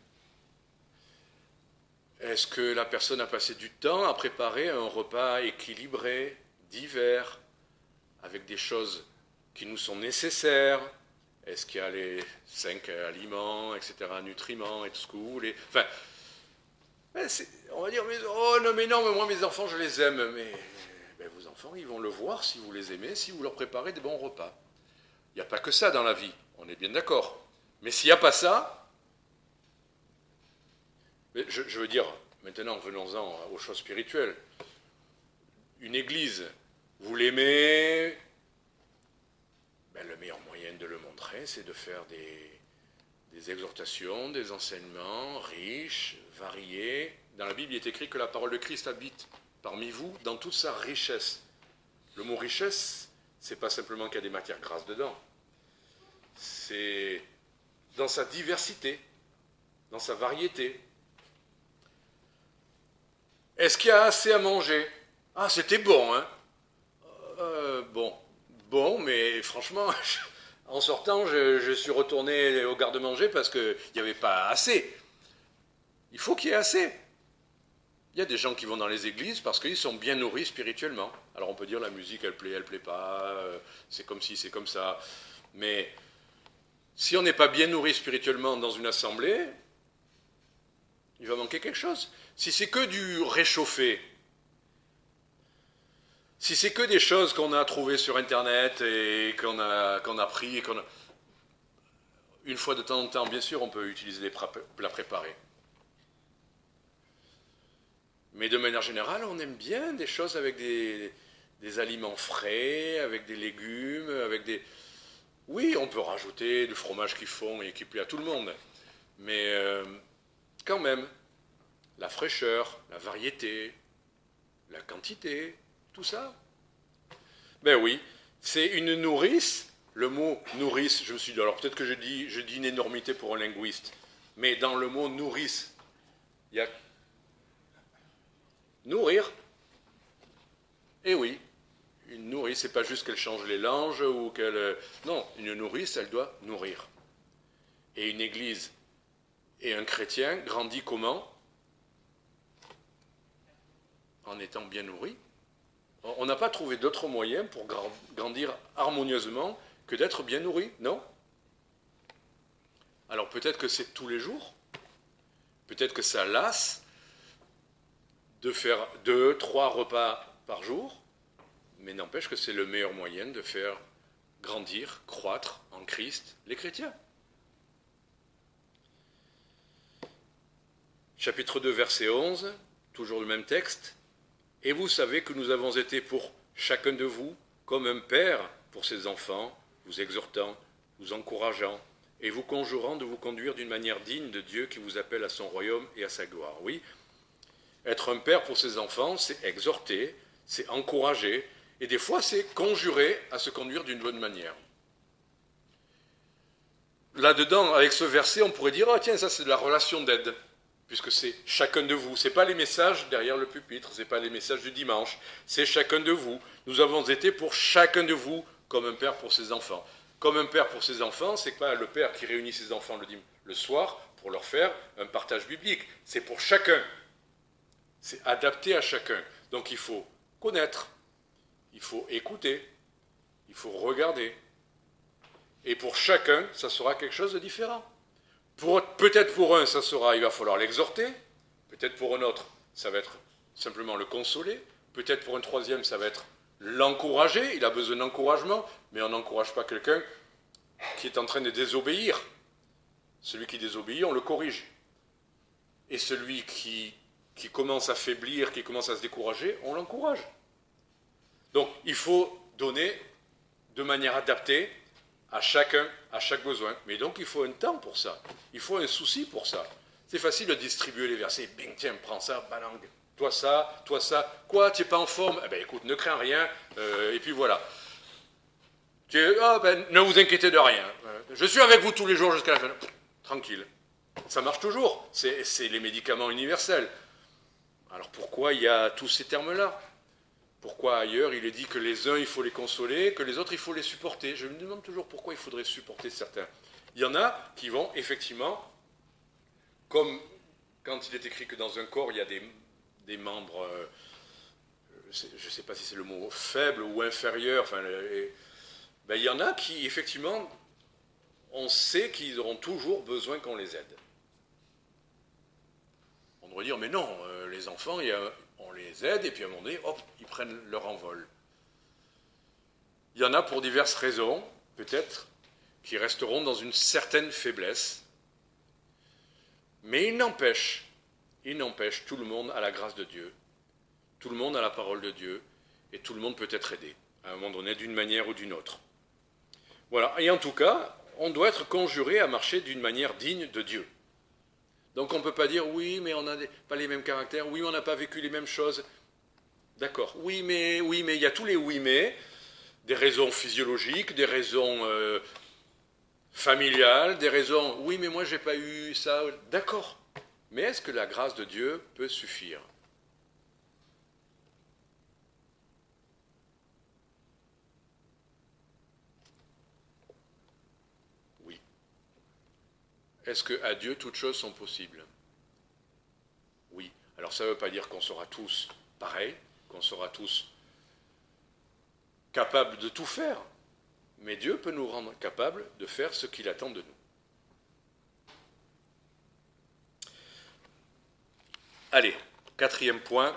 B: Est-ce que la personne a passé du temps à préparer un repas équilibré, divers, avec des choses qui nous sont nécessaires? Est-ce qu'il y a les 5 aliments, etc., nutriments, et tout ce que vous voulez? Enfin, on va dire, mais moi mes enfants, je les aime. Mais vos enfants, ils vont le voir si vous les aimez, si vous leur préparez des bons repas. Il n'y a pas que ça dans la vie, on est bien d'accord. Mais s'il n'y a pas ça, je veux dire, maintenant, venons-en aux choses spirituelles. Une église, vous l'aimez, le meilleur moyen de le montrer, c'est de faire des exhortations, des enseignements riches, variés. Dans la Bible, il est écrit que la parole de Christ habite parmi vous dans toute sa richesse. Le mot richesse, c'est pas simplement qu'il y a des matières grasses dedans. C'est dans sa diversité, dans sa variété. Est-ce qu'il y a assez à manger? Ah, c'était bon, hein? bon, mais franchement, en sortant, je suis retourné au garde-manger parce qu'il n'y avait pas assez. Il faut qu'il y ait assez. Il y a des gens qui vont dans les églises parce qu'ils sont bien nourris spirituellement. Alors on peut dire la musique, elle plaît pas, c'est comme ci, c'est comme ça. Mais si on n'est pas bien nourri spirituellement dans une assemblée, il va manquer quelque chose. Si c'est que du réchauffé, si c'est que des choses qu'on a trouvées sur Internet et qu'on a pris, une fois de temps en temps, bien sûr, on peut utiliser des plats préparés. Mais de manière générale, on aime bien des choses avec des aliments frais, avec des légumes, avec des... Oui, on peut rajouter du fromage qui fond et qui plaît à tout le monde. Mais quand même, la fraîcheur, la variété, la quantité, tout ça. Ben oui, c'est une nourrice. Le mot nourrice, je me suis dit, alors peut-être que je dis une énormité pour un linguiste, mais dans le mot nourrice, il y a nourrir. Eh oui, une nourrice, c'est pas juste qu'elle change les langes ou qu'elle... Non, une nourrice, elle doit nourrir. Et une église et un chrétien grandit comment? En étant bien nourri. On n'a pas trouvé d'autre moyen pour grandir harmonieusement que d'être bien nourri, non? Alors peut-être que c'est tous les jours, peut-être que ça lasse de faire 2, 3 repas par jour, mais n'empêche que c'est le meilleur moyen de faire grandir, croître en Christ les chrétiens. Chapitre 2, verset 11, toujours le même texte. « Et vous savez que nous avons été pour chacun de vous comme un père pour ses enfants, vous exhortant, vous encourageant, et vous conjurant de vous conduire d'une manière digne de Dieu qui vous appelle à son royaume et à sa gloire. » Oui, être un père pour ses enfants, c'est exhorter, c'est encourager, et des fois c'est conjurer à se conduire d'une bonne manière. Là-dedans, avec ce verset, on pourrait dire « Ah tiens, ça c'est de la relation d'aide ». Puisque c'est chacun de vous. Ce n'est pas les messages derrière le pupitre, ce n'est pas les messages du dimanche, c'est chacun de vous. Nous avons été pour chacun de vous comme un père pour ses enfants. Comme un père pour ses enfants, ce n'est pas le père qui réunit ses enfants le soir pour leur faire un partage biblique. C'est pour chacun. C'est adapté à chacun. Donc il faut connaître, il faut écouter, il faut regarder. Et pour chacun, ça sera quelque chose de différent. Peut-être pour un, ça sera, il va falloir l'exhorter. Peut-être pour un autre, ça va être simplement le consoler. Peut-être pour un troisième, ça va être l'encourager. Il a besoin d'encouragement, mais on n'encourage pas quelqu'un qui est en train de désobéir. Celui qui désobéit, on le corrige. Et celui qui commence à faiblir, qui commence à se décourager, on l'encourage. Donc, il faut donner de manière adaptée à chacun, à chaque besoin. Mais donc il faut un temps pour ça. Il faut un souci pour ça. C'est facile de distribuer les versets. Bing, tiens, prends ça, balang. Toi ça, toi ça. Quoi, tu n'es pas en forme? Eh bien écoute, ne crains rien. Et puis voilà. Ne vous inquiétez de rien. Je suis avec vous tous les jours jusqu'à la fin. Tranquille. Ça marche toujours. C'est les médicaments universels. Alors pourquoi il y a tous ces termes-là? Pourquoi ailleurs il est dit que les uns il faut les consoler, que les autres il faut les supporter? Je me demande toujours pourquoi il faudrait supporter certains. Il y en a qui vont effectivement, comme quand il est écrit que dans un corps il y a des membres, je ne sais pas si c'est le mot faible ou inférieur, enfin, il y en a qui effectivement, on sait qu'ils auront toujours besoin qu'on les aide. On devrait dire mais non, les enfants, on les aide et puis à un moment donné, hop, ils prennent leur envol. Il y en a pour diverses raisons, peut-être, qui resteront dans une certaine faiblesse. Mais il n'empêche tout le monde à la grâce de Dieu, tout le monde à la parole de Dieu, et tout le monde peut être aidé, à un moment donné, d'une manière ou d'une autre. Voilà, et en tout cas, on doit être conjuré à marcher d'une manière digne de Dieu. Donc on ne peut pas dire, oui, mais on n'a pas les mêmes caractères, oui, mais on n'a pas vécu les mêmes choses. D'accord, oui, mais il y a tous les oui, mais, des raisons physiologiques, des raisons familiales, des raisons, oui, mais moi, je n'ai pas eu ça. D'accord, mais est-ce que la grâce de Dieu peut suffire? est-ce qu'à Dieu, toutes choses sont possibles? Oui. Alors ça ne veut pas dire qu'on sera tous pareils, qu'on sera tous capables de tout faire, mais Dieu peut nous rendre capables de faire ce qu'il attend de nous. Allez, 4e point,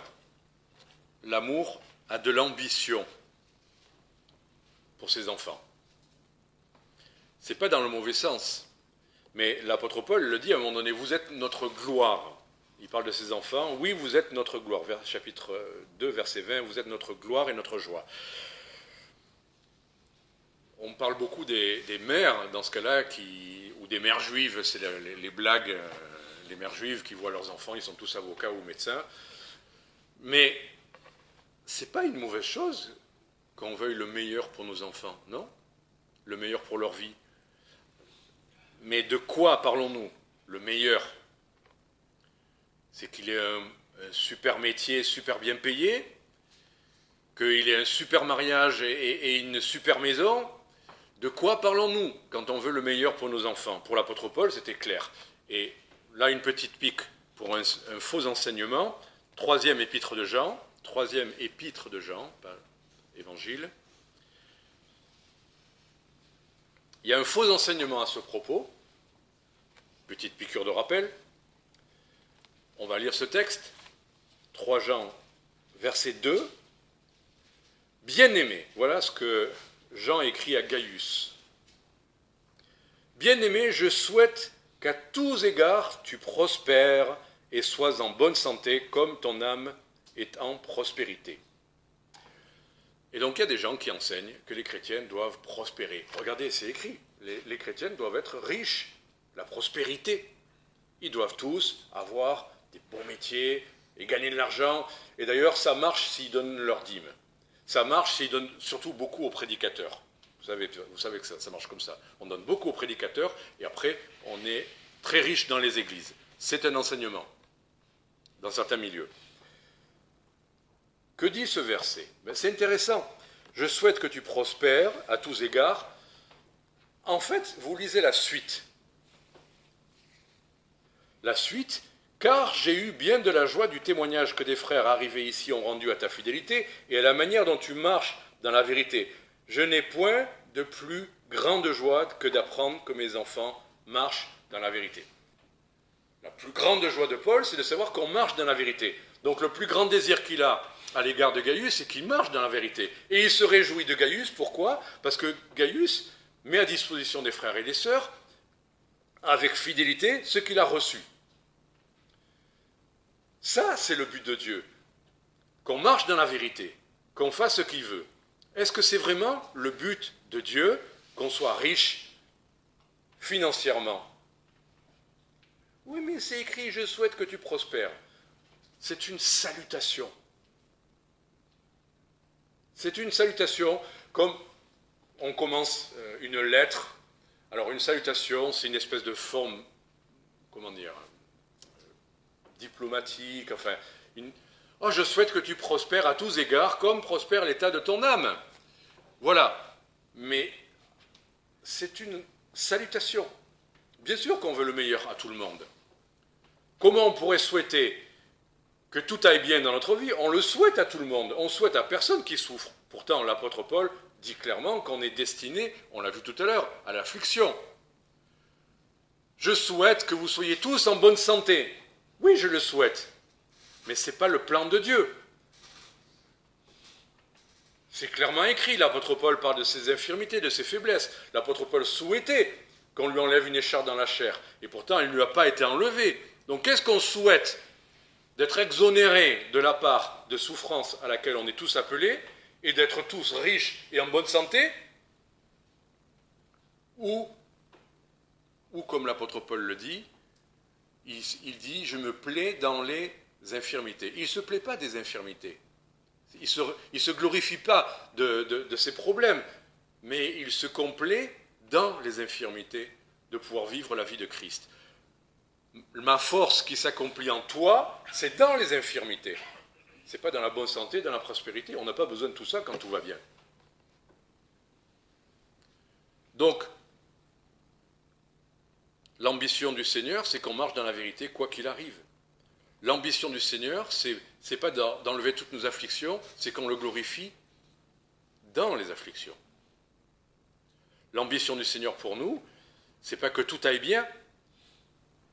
B: l'amour a de l'ambition pour ses enfants. Ce n'est pas dans le mauvais sens, mais l'apôtre Paul le dit à un moment donné, vous êtes notre gloire. Il parle de ses enfants, oui, vous êtes notre gloire. Chapitre 2, verset 20, vous êtes notre gloire et notre joie. On parle beaucoup des mères, dans ce cas-là, ou des mères juives, c'est les blagues, les mères juives qui voient leurs enfants, ils sont tous avocats ou médecins. Mais ce n'est pas une mauvaise chose qu'on veuille le meilleur pour nos enfants, non? Le meilleur pour leur vie. Mais de quoi parlons-nous? Le meilleur, c'est qu'il ait un super métier, super bien payé, qu'il ait un super mariage et une super maison. De quoi parlons-nous quand on veut le meilleur pour nos enfants? Pour l'apôtre Paul, c'était clair. Et là, une petite pique pour un faux enseignement. 3e épître de Jean, pas évangile. Il y a un faux enseignement à ce propos. Petite piqûre de rappel. On va lire ce texte. 3 Jean, verset 2. Bien-aimé, voilà ce que Jean écrit à Gaius. Bien-aimé, je souhaite qu'à tous égards tu prospères et sois en bonne santé comme ton âme est en prospérité. Et donc il y a des gens qui enseignent que les chrétiens doivent prospérer. Regardez, c'est écrit, les chrétiens doivent être riches, la prospérité. Ils doivent tous avoir des bons métiers et gagner de l'argent. Et d'ailleurs, ça marche s'ils donnent leur dîme. Ça marche s'ils donnent surtout beaucoup aux prédicateurs. Vous savez que ça marche comme ça. On donne beaucoup aux prédicateurs et après, on est très riche dans les églises. C'est un enseignement dans certains milieux. Que dit ce verset? C'est intéressant. Je souhaite que tu prospères à tous égards. En fait, vous lisez la suite. La suite, car j'ai eu bien de la joie du témoignage que des frères arrivés ici ont rendu à ta fidélité et à la manière dont tu marches dans la vérité. Je n'ai point de plus grande joie que d'apprendre que mes enfants marchent dans la vérité. La plus grande joie de Paul, c'est de savoir qu'on marche dans la vérité. Donc le plus grand désir qu'il a à l'égard de Gaius, c'est qu'il marche dans la vérité. Et il se réjouit de Gaius, pourquoi? Parce que Gaius met à disposition des frères et des sœurs, avec fidélité, ce qu'il a reçu. Ça, c'est le but de Dieu. Qu'on marche dans la vérité, qu'on fasse ce qu'il veut. Est-ce que c'est vraiment le but de Dieu qu'on soit riche financièrement? Oui, mais c'est écrit, je souhaite que tu prospères. C'est une salutation. C'est une salutation comme on commence une lettre. Alors une salutation, c'est une espèce de forme, comment dire, diplomatique, enfin, oh, je souhaite que tu prospères à tous égards, comme prospère l'état de ton âme. Voilà. Mais c'est une salutation. Bien sûr qu'on veut le meilleur à tout le monde. Comment on pourrait souhaiter que tout aille bien dans notre vie? On le souhaite à tout le monde. On souhaite à personne qui souffre. Pourtant, l'apôtre Paul dit clairement qu'on est destiné, on l'a vu tout à l'heure, à l'affliction. Je souhaite que vous soyez tous en bonne santé. Oui, je le souhaite. Mais ce n'est pas le plan de Dieu. C'est clairement écrit. L'apôtre Paul parle de ses infirmités, de ses faiblesses. L'apôtre Paul souhaitait qu'on lui enlève une écharpe dans la chair. Et pourtant, elle ne lui a pas été enlevée. Donc, qu'est-ce qu'on souhaite? D'être exonéré de la part de souffrance à laquelle on est tous appelés et d'être tous riches et en bonne santé? Ou comme l'apôtre Paul le dit, il dit « je me plais dans les infirmités ». Il ne se plaît pas des infirmités. Il ne se glorifie pas de ses problèmes, mais il se complaît dans les infirmités de pouvoir vivre la vie de Christ. Ma force qui s'accomplit en toi, c'est dans les infirmités. Ce n'est pas dans la bonne santé, dans la prospérité. On n'a pas besoin de tout ça quand tout va bien. Donc, L'ambition du Seigneur, c'est qu'on marche dans la vérité quoi qu'il arrive. L'ambition du Seigneur, c'est pas d'enlever toutes nos afflictions, c'est qu'on le glorifie dans les afflictions. L'ambition du Seigneur pour nous, c'est pas que tout aille bien,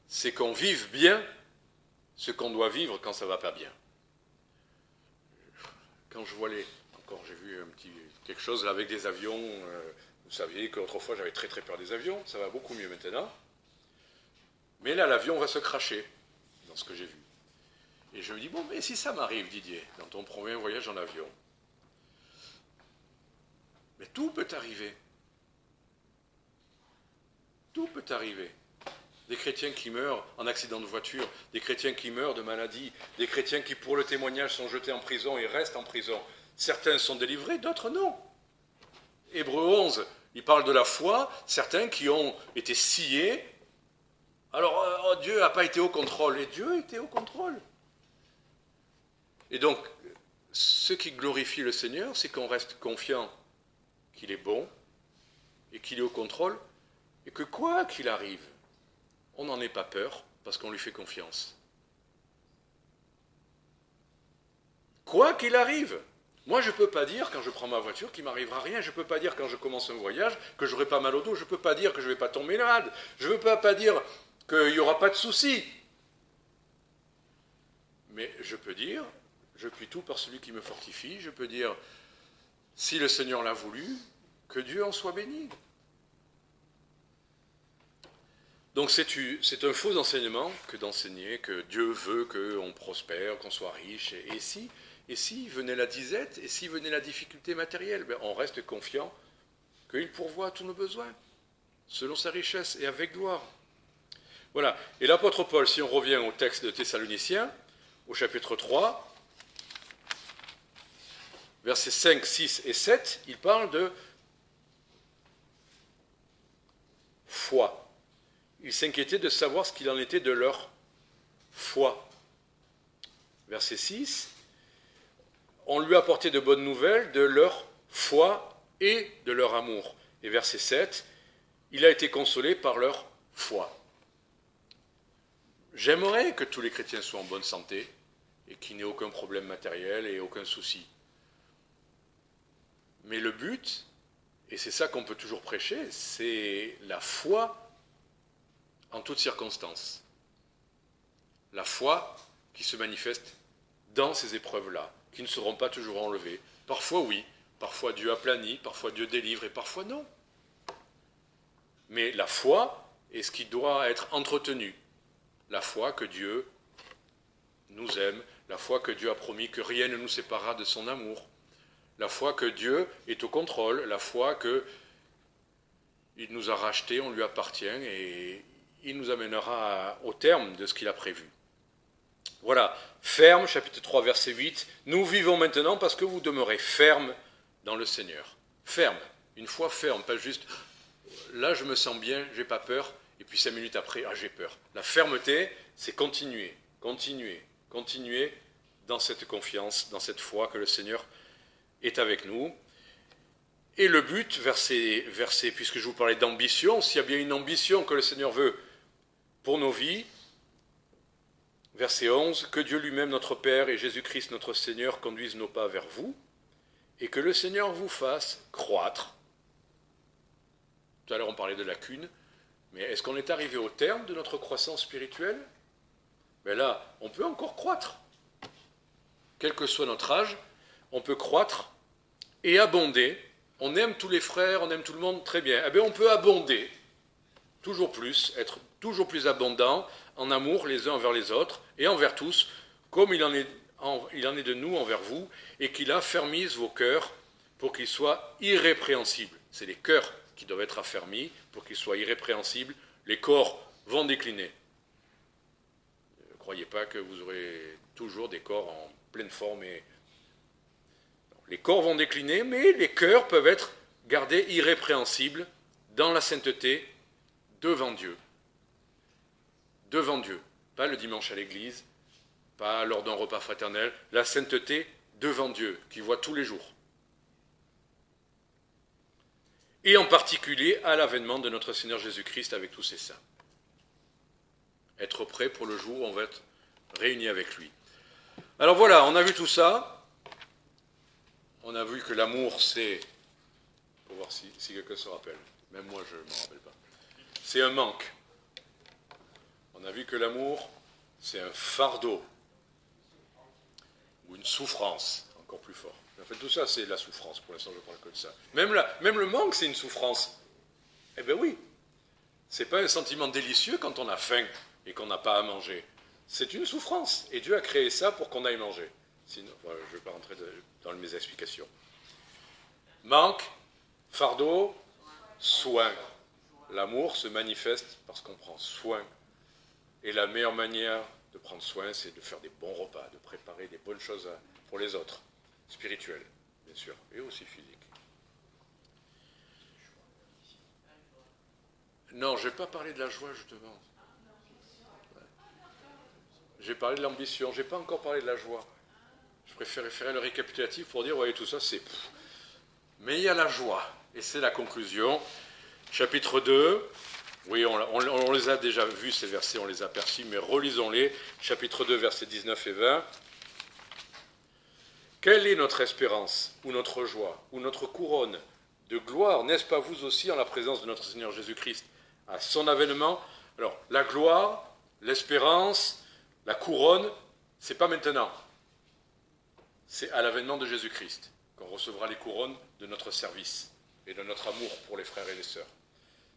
B: c'est qu'on vive bien ce qu'on doit vivre quand ça va pas bien. Quand je vois encore j'ai vu quelque chose là avec des avions, vous saviez qu'autrefois j'avais très très peur des avions, ça va beaucoup mieux maintenant. Mais là l'avion va se cracher, dans ce que j'ai vu. Et je me dis, bon, mais si ça m'arrive, Didier, dans ton premier voyage en avion, mais tout peut arriver. Tout peut arriver. Des chrétiens qui meurent en accident de voiture, des chrétiens qui meurent de maladie, des chrétiens qui, pour le témoignage, sont jetés en prison et restent en prison. Certains sont délivrés, d'autres non. Hébreux 11, il parle de la foi, certains qui ont été sciés. Alors, Dieu n'a pas été au contrôle, et Dieu était au contrôle. Et donc, ce qui glorifie le Seigneur, c'est qu'on reste confiant qu'il est bon et qu'il est au contrôle et que quoi qu'il arrive, on n'en ait pas peur parce qu'on lui fait confiance. Quoi qu'il arrive, moi je ne peux pas dire quand je prends ma voiture qu'il ne m'arrivera rien, je ne peux pas dire quand je commence un voyage que je n'aurai pas mal au dos, je ne peux pas dire que je ne vais pas tomber malade, je ne peux pas dire qu'il n'y aura pas de soucis. Mais je peux dire, je puis tout par celui qui me fortifie, je peux dire, si le Seigneur l'a voulu, que Dieu en soit béni. Donc c'est un faux enseignement que d'enseigner que Dieu veut qu'on prospère, qu'on soit riche. Et si venait la disette, et si venait la difficulté matérielle, on reste confiant qu'il pourvoit à tous nos besoins, selon sa richesse et avec gloire. Voilà. Et l'apôtre Paul, si on revient au texte de Thessaloniciens, au chapitre 3, versets 5, 6 et 7, il parle de foi. Il s'inquiétait de savoir ce qu'il en était de leur foi. Verset 6, on lui a apporté de bonnes nouvelles de leur foi et de leur amour. Et verset 7, il a été consolé par leur foi. J'aimerais que tous les chrétiens soient en bonne santé et qu'il n'y ait aucun problème matériel et aucun souci. Mais le but, et c'est ça qu'on peut toujours prêcher, c'est la foi en toutes circonstances. La foi qui se manifeste dans ces épreuves-là, qui ne seront pas toujours enlevées. Parfois oui, parfois Dieu aplanit, parfois Dieu délivre et parfois non. Mais la foi est ce qui doit être entretenu. La foi que Dieu nous aime, la foi que Dieu a promis que rien ne nous séparera de son amour. La foi que Dieu est au contrôle, la foi qu'il nous a rachetés, on lui appartient et il nous amènera au terme de ce qu'il a prévu. Voilà, ferme, chapitre 3, verset 8. Nous vivons maintenant parce que vous demeurez ferme dans le Seigneur. Ferme, une foi ferme, pas juste là je me sens bien, j'ai pas peur, et puis 5 minutes après, j'ai peur. La fermeté, c'est continuer dans cette confiance, dans cette foi que le Seigneur est avec nous. Et le but, verset, puisque je vous parlais d'ambition, s'il y a bien une ambition que le Seigneur veut pour nos vies, verset 11, que Dieu lui-même, notre Père, et Jésus-Christ, notre Seigneur, conduisent nos pas vers vous, et que le Seigneur vous fasse croître. Tout à l'heure, on parlait de lacunes, mais est-ce qu'on est arrivé au terme de notre croissance spirituelle ? Ben là, on peut encore croître. Quel que soit notre âge, on peut croître et abonder. On aime tous les frères, on aime tout le monde, très bien. Eh bien, on peut abonder, toujours plus, être toujours plus abondant en amour les uns envers les autres et envers tous, comme il en est de nous envers vous, et qu'il affermisse vos cœurs pour qu'ils soient irrépréhensibles. C'est les cœurs qui doivent être affermis pour qu'ils soient irrépréhensibles. Les corps vont décliner. Ne croyez pas que vous aurez toujours des corps en pleine forme. Les corps vont décliner, mais les cœurs peuvent être gardés irrépréhensibles dans la sainteté devant Dieu. Devant Dieu. Pas le dimanche à l'église, pas lors d'un repas fraternel. La sainteté devant Dieu, qui voit tous les jours. Et en particulier à l'avènement de notre Seigneur Jésus-Christ avec tous ses saints. être prêt pour le jour où on va être réunis avec lui. Alors voilà, on a vu tout ça. On a vu que l'amour, c'est... Pour voir si quelqu'un se rappelle. Même moi, je ne m'en rappelle pas. C'est un manque. On a vu que l'amour, c'est un fardeau. Ou une souffrance, encore plus fort. En fait, tout ça, c'est la souffrance. Pour l'instant, je parle que de ça. Même le manque, c'est une souffrance. Eh bien oui. C'est pas un sentiment délicieux quand on a faim et qu'on n'a pas à manger. C'est une souffrance. Et Dieu a créé ça pour qu'on aille manger. Sinon, voilà, je ne vais pas rentrer dans mes explications. Manque, fardeau, soin. L'amour se manifeste parce qu'on prend soin. Et la meilleure manière de prendre soin, c'est de faire des bons repas, de préparer des bonnes choses pour les autres. Spirituelles, bien sûr, et aussi physiques. Non, je n'ai pas parlé de la joie, justement. J'ai parlé de l'ambition, je n'ai pas encore parlé de la joie. Je préférais faire le récapitulatif pour dire, voyez, tout ça, c'est... Mais il y a la joie, et c'est la conclusion. Chapitre 2, oui, on les a déjà vus, ces versets, on les a perçus, mais relisons-les. Chapitre 2, versets 19 et 20. Quelle est notre espérance, ou notre joie, ou notre couronne de gloire, n'est-ce pas vous aussi, en la présence de notre Seigneur Jésus-Christ, à son avènement? Alors, la gloire, l'espérance, la couronne, c'est pas maintenant. C'est à l'avènement de Jésus-Christ qu'on recevra les couronnes de notre service et de notre amour pour les frères et les sœurs.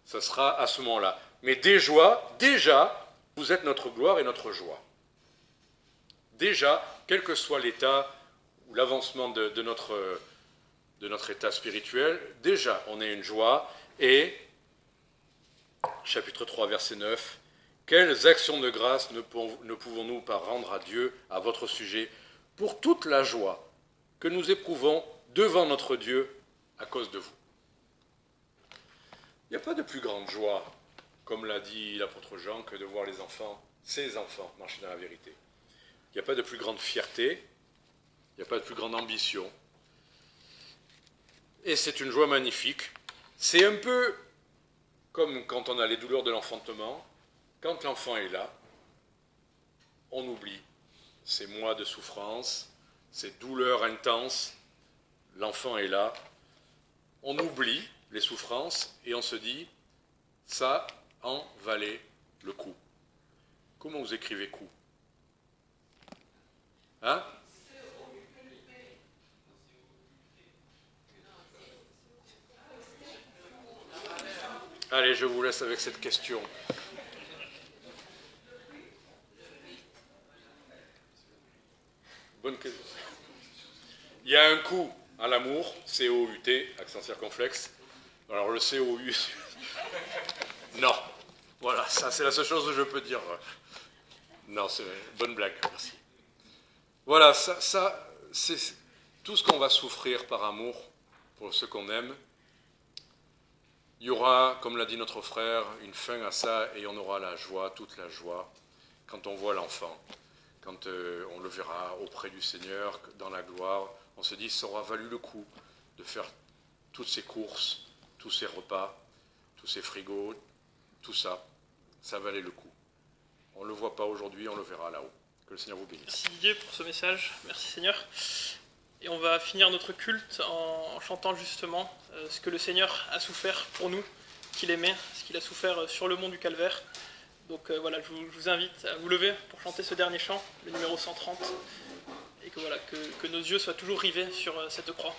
B: Ça sera à ce moment-là. Mais déjà, vous êtes notre gloire et notre joie. Déjà, quel que soit l'état ou l'avancement de notre état spirituel, déjà, on est une joie. Et, chapitre 3, verset 9, quelles actions de grâce ne pouvons-nous pas rendre à Dieu à votre sujet pour toute la joie que nous éprouvons devant notre Dieu à cause de vous. Il n'y a pas de plus grande joie, comme l'a dit l'apôtre Jean, que de voir les enfants, ses enfants, marcher dans la vérité. Il n'y a pas de plus grande fierté, il n'y a pas de plus grande ambition. Et c'est une joie magnifique. C'est un peu comme quand on a les douleurs de l'enfantement. Quand l'enfant est là, on oublie ces mois de souffrance, ces douleurs intenses. L'enfant est là. On oublie les souffrances et on se dit, ça en valait le coup. Comment vous écrivez coup? Hein? Allez, je vous laisse avec cette question. Bonne question. Il y a un coût à l'amour, C-O-U-T, accent circonflexe. Alors le C-O-U... Non. Voilà, ça c'est la seule chose que je peux dire. Non, c'est une bonne blague, merci. Voilà, ça c'est tout ce qu'on va souffrir par amour pour ceux qu'on aime. Il y aura, comme l'a dit notre frère, une fin à ça et on aura la joie, toute la joie, quand on voit l'enfant, quand on le verra auprès du Seigneur, dans la gloire. On se dit, ça aura valu le coup de faire toutes ces courses, tous ces repas, tous ces frigos, tout ça, ça valait le coup. On ne le voit pas aujourd'hui, on le verra là-haut. Que le Seigneur vous bénisse.
A: Merci Didier pour ce message, merci Seigneur. Et on va finir notre culte en chantant justement ce que le Seigneur a souffert pour nous, qu'il aimait, ce qu'il a souffert sur le mont du Calvaire. Donc voilà, je vous invite à vous lever pour chanter ce dernier chant, le numéro 130, et que, voilà, que nos yeux soient toujours rivés sur cette croix.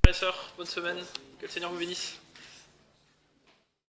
A: et sœurs, bonne semaine, que le Seigneur vous bénisse.